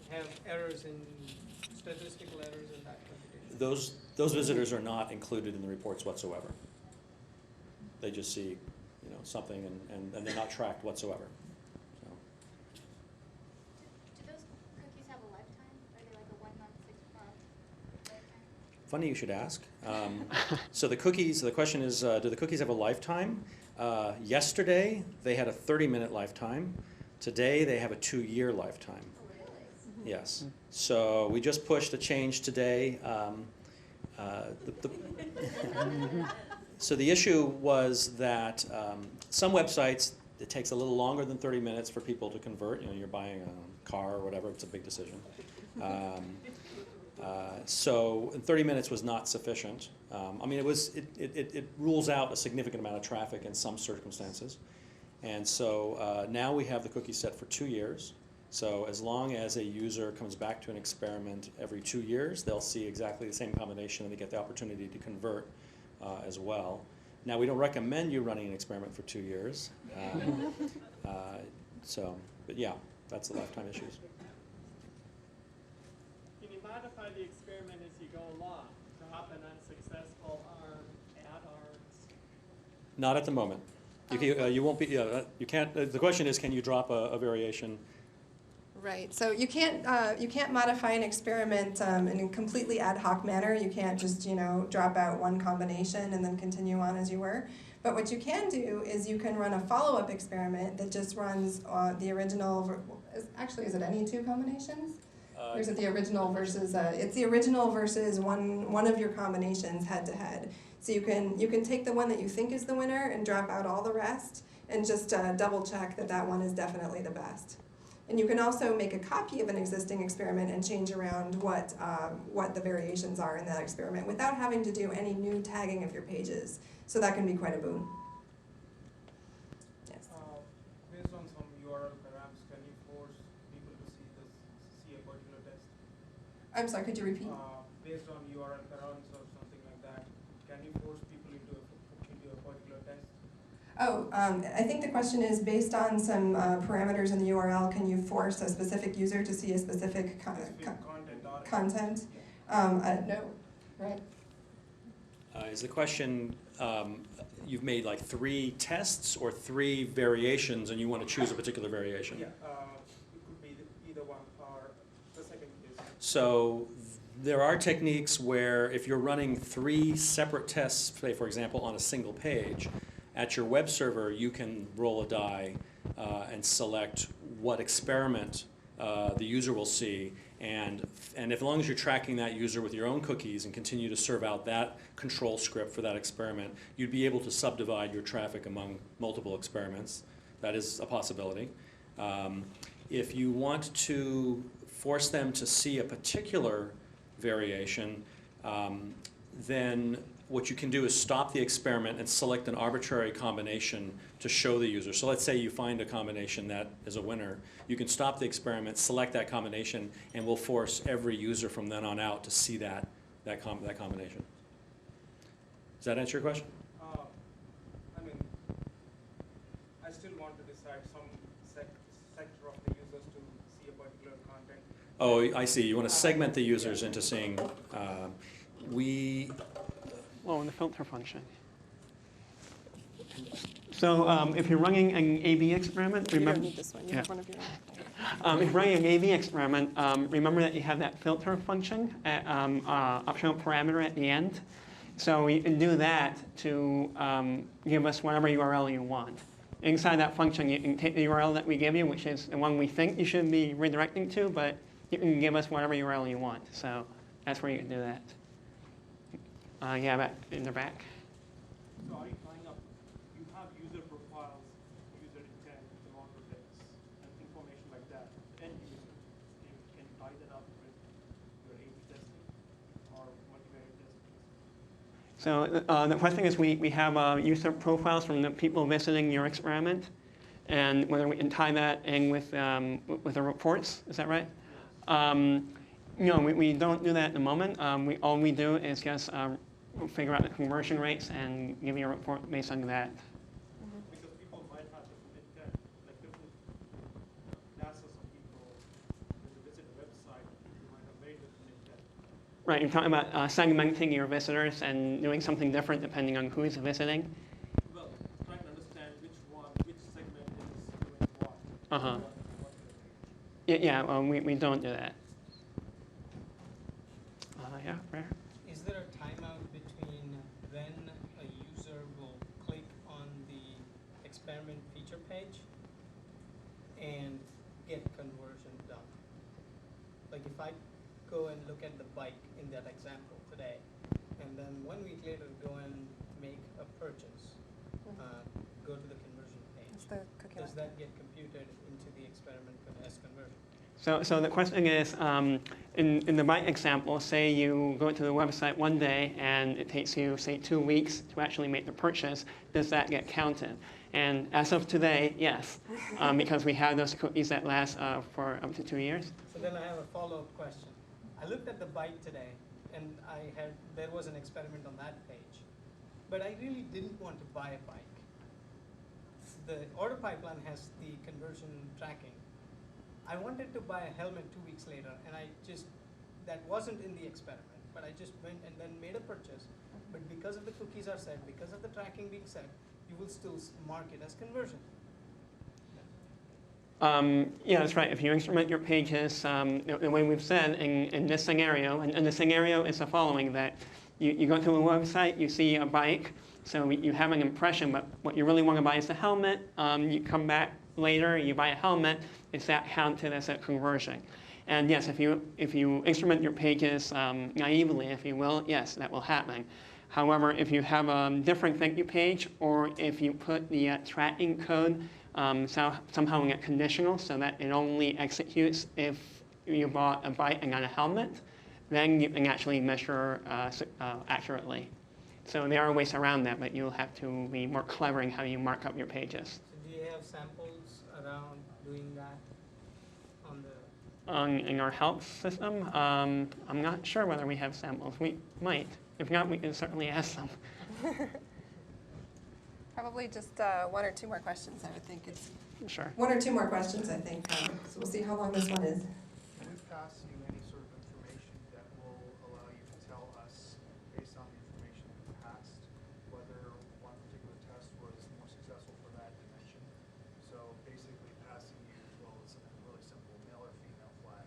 have errors in statistical errors in that computation? Those visitors are not included in the reports whatsoever. They just see, something and they're not tracked whatsoever. So. Do those cookies have a lifetime? Are they like a 1 month, 6 month lifetime? Funny you should ask. So the cookies, the question is, do the cookies have a lifetime? Yesterday, they had a 30-minute lifetime. Today, they have a 2-year lifetime. Yes. So we just pushed a change today. So the issue was that some websites, it takes a little longer than 30 minutes for people to convert. You're buying a car or whatever, it's a big decision. So 30 minutes was not sufficient. I mean, it rules out a significant amount of traffic in some circumstances. And so now we have the cookie set for 2 years. So as long as a user comes back to an experiment every 2 years, they'll see exactly the same combination and they get the opportunity to convert as well. Now, we don't recommend you running an experiment for 2 years. But yeah, that's the lifetime issues. Can you modify the experiment as you go along? Drop an unsuccessful arm, add arms? Not at the moment. You won't be. You can't. The question is, can you drop a variation Right. So you can't modify an experiment in a completely ad hoc manner. You can't just drop out one combination and then continue on as you were. But what you can do is you can run a follow-up experiment that just runs the original. Actually, is it any two combinations? Or is it the original versus? It's the original versus one of your combinations head to head. So you can take the one that you think is the winner and drop out all the rest, and just double check that one is definitely the best. And you can also make a copy of an existing experiment and change around what the variations are in that experiment without having to do any new tagging of your pages. So that can be quite a boon. Yes. Based on some URL params, can you force people to see a particular test? I'm sorry, could you repeat? Based on URL params or something like that, can you force people into a particular test? Oh, I think the question is, based on some parameters in the URL, can you force a specific user to see a specific content? No, right? Is the question, you've made like 3 tests or 3 variations and you want to choose a particular variation? Yeah, it could be either one or the second case. So there are techniques where if you're running 3 separate tests, say for example on a single page, at your web server you can roll a die and select what experiment the user will see, and as long as you're tracking that user with your own cookies and continue to serve out that control script for that experiment, you'd be able to subdivide your traffic among multiple experiments. That is a possibility. If you want to force them to see a particular variation, then what you can do is stop the experiment and select an arbitrary combination to show the user. So let's say you find a combination that is a winner. You can stop the experiment, select that combination, and we'll force every user from then on out to see that combination. Does that answer your question? I mean, I still want to decide some sector of the users to see a particular content. Oh, I see. You want to segment the users into seeing. Well, in the filter function. So if you're running an A/B experiment, remember. You don't need this one. You have one of your own. If you're running an A/B experiment, remember that you have that filter function, optional parameter at the end. So you can do that to give us whatever URL you want. Inside that function, you can take the URL that we give you, which is the one we think you should be redirecting to, but you can give us whatever URL you want. So that's where you can do that. Yeah, back in the back. So are you tying up, you have user profiles, user intent, the longer bits, and information like that, end user. Can you tie that up with your A/B testing or multivariate testing? So the question is, we have user profiles from the people visiting your experiment, and whether we can tie that in with the reports. Is that right? No, we don't do that at the moment. All we do is just figure out the conversion rates and give you a report based on that. Because people might have different intent, like different classes of people, when they visit a website, you might have very different intent. Right, you're talking about segmenting your visitors and doing something different depending on who's visiting. Well, trying to understand which segment is doing what. Uh-huh. Yeah, well, we don't do that. Yeah, Rare? Is there a timeout between when a user will click on the experiment feature page and get conversion done? Like if I go and look at the bike in that example today, and then 1 week later go and make a purchase, go to the conversion page, does that get computed into the experiment as conversion? So the question is, in the bike example, say you go to the website one day and it takes you, say, 2 weeks to actually make the purchase, does that get counted? And as of today, yes, because we have those cookies that last for up to 2 years. So then I have a follow-up question. I looked at the bike today, and there was an experiment on that page, but I really didn't want to buy a bike. The order pipeline has the conversion tracking. I wanted to buy a helmet 2 weeks later, and that wasn't in the experiment, but I just went and then made a purchase. But because of the cookies are set, because of the tracking being set, you will still mark it as conversion. Yeah, that's right. If you instrument your pages, the way we've said in this scenario, and the scenario is the following, that you go to a website, you see a bike, so you have an impression, but what you really want to buy is the helmet. You come back later, you buy a helmet, is that counted as a conversion? And yes, if you instrument your pages naively, if you will, yes, that will happen. However, if you have a different thank you page, or if you put the tracking code somehow in a conditional so that it only executes if you bought a bike and not a helmet, then you can actually measure accurately. So there are ways around that, but you'll have to be more clever in how you mark up your pages. So do you have samples around doing that on the? In our help system, I'm not sure whether we have samples. We might. If not, we can certainly ask them. Probably just one or two more questions, I would think. It's Sure. one or two more questions, I think. So we'll see how long this one is. Can we pass you any sort of information that will allow you to tell us, based on the information in the past, whether one particular test was more successful for that dimension? So basically passing you, well, it's a really simple male or female flag.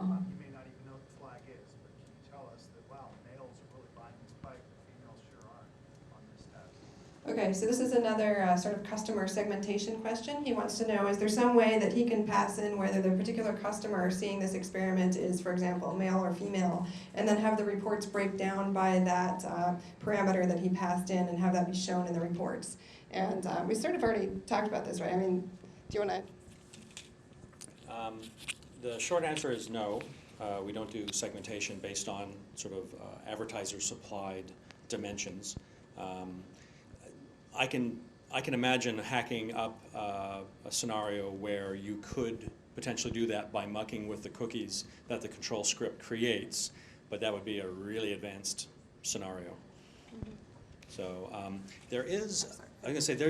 You may not even know what the flag is, but can you tell us that, wow, males are really buying this bike, but females sure aren't on this test? Okay, so this is another sort of customer segmentation question. He wants to know, is there some way that he can pass in whether the particular customer seeing this experiment is, for example, male or female, and then have the reports break down by that parameter that he passed in and have that be shown in the reports? And we sort of already talked about this, right? I mean, do you want to? The short answer is no. We don't do segmentation based on sort of advertiser-supplied dimensions. I can imagine hacking up a scenario where you could potentially do that by mucking with the cookies that the control script creates, but that would be a really advanced scenario. So there is, I'm going to say there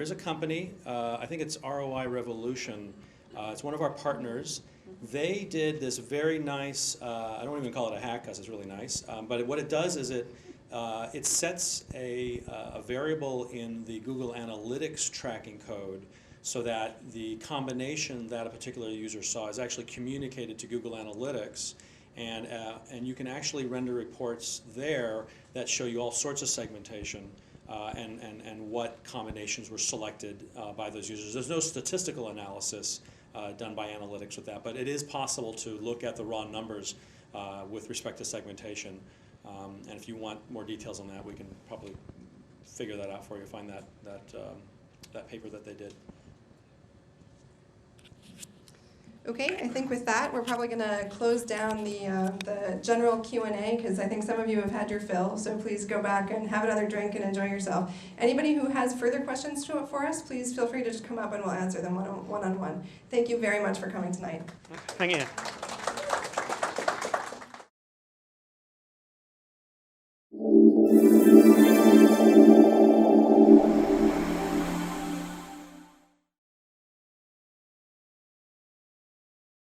is a company, I think it's ROI Revolution. It's one of our partners. They did this very nice, I don't even call it a hack because it's really nice, but what it does is it sets a variable in the Google Analytics tracking code so that the combination that a particular user saw is actually communicated to Google Analytics, and you can actually render reports there that show you all sorts of segmentation and what combinations were selected by those users. There's no statistical analysis done by analytics with that, but it is possible to look at the raw numbers with respect to segmentation. And if you want more details on that, we can probably figure that out for you, find that paper that they did. Okay, I think with that, we're probably going to close down the general Q&A because I think some of you have had your fill, so please go back and have another drink and enjoy yourself. Anybody who has further questions for us, please feel free to just come up and we'll answer them one-on-one. Thank you very much for coming tonight. Thank you.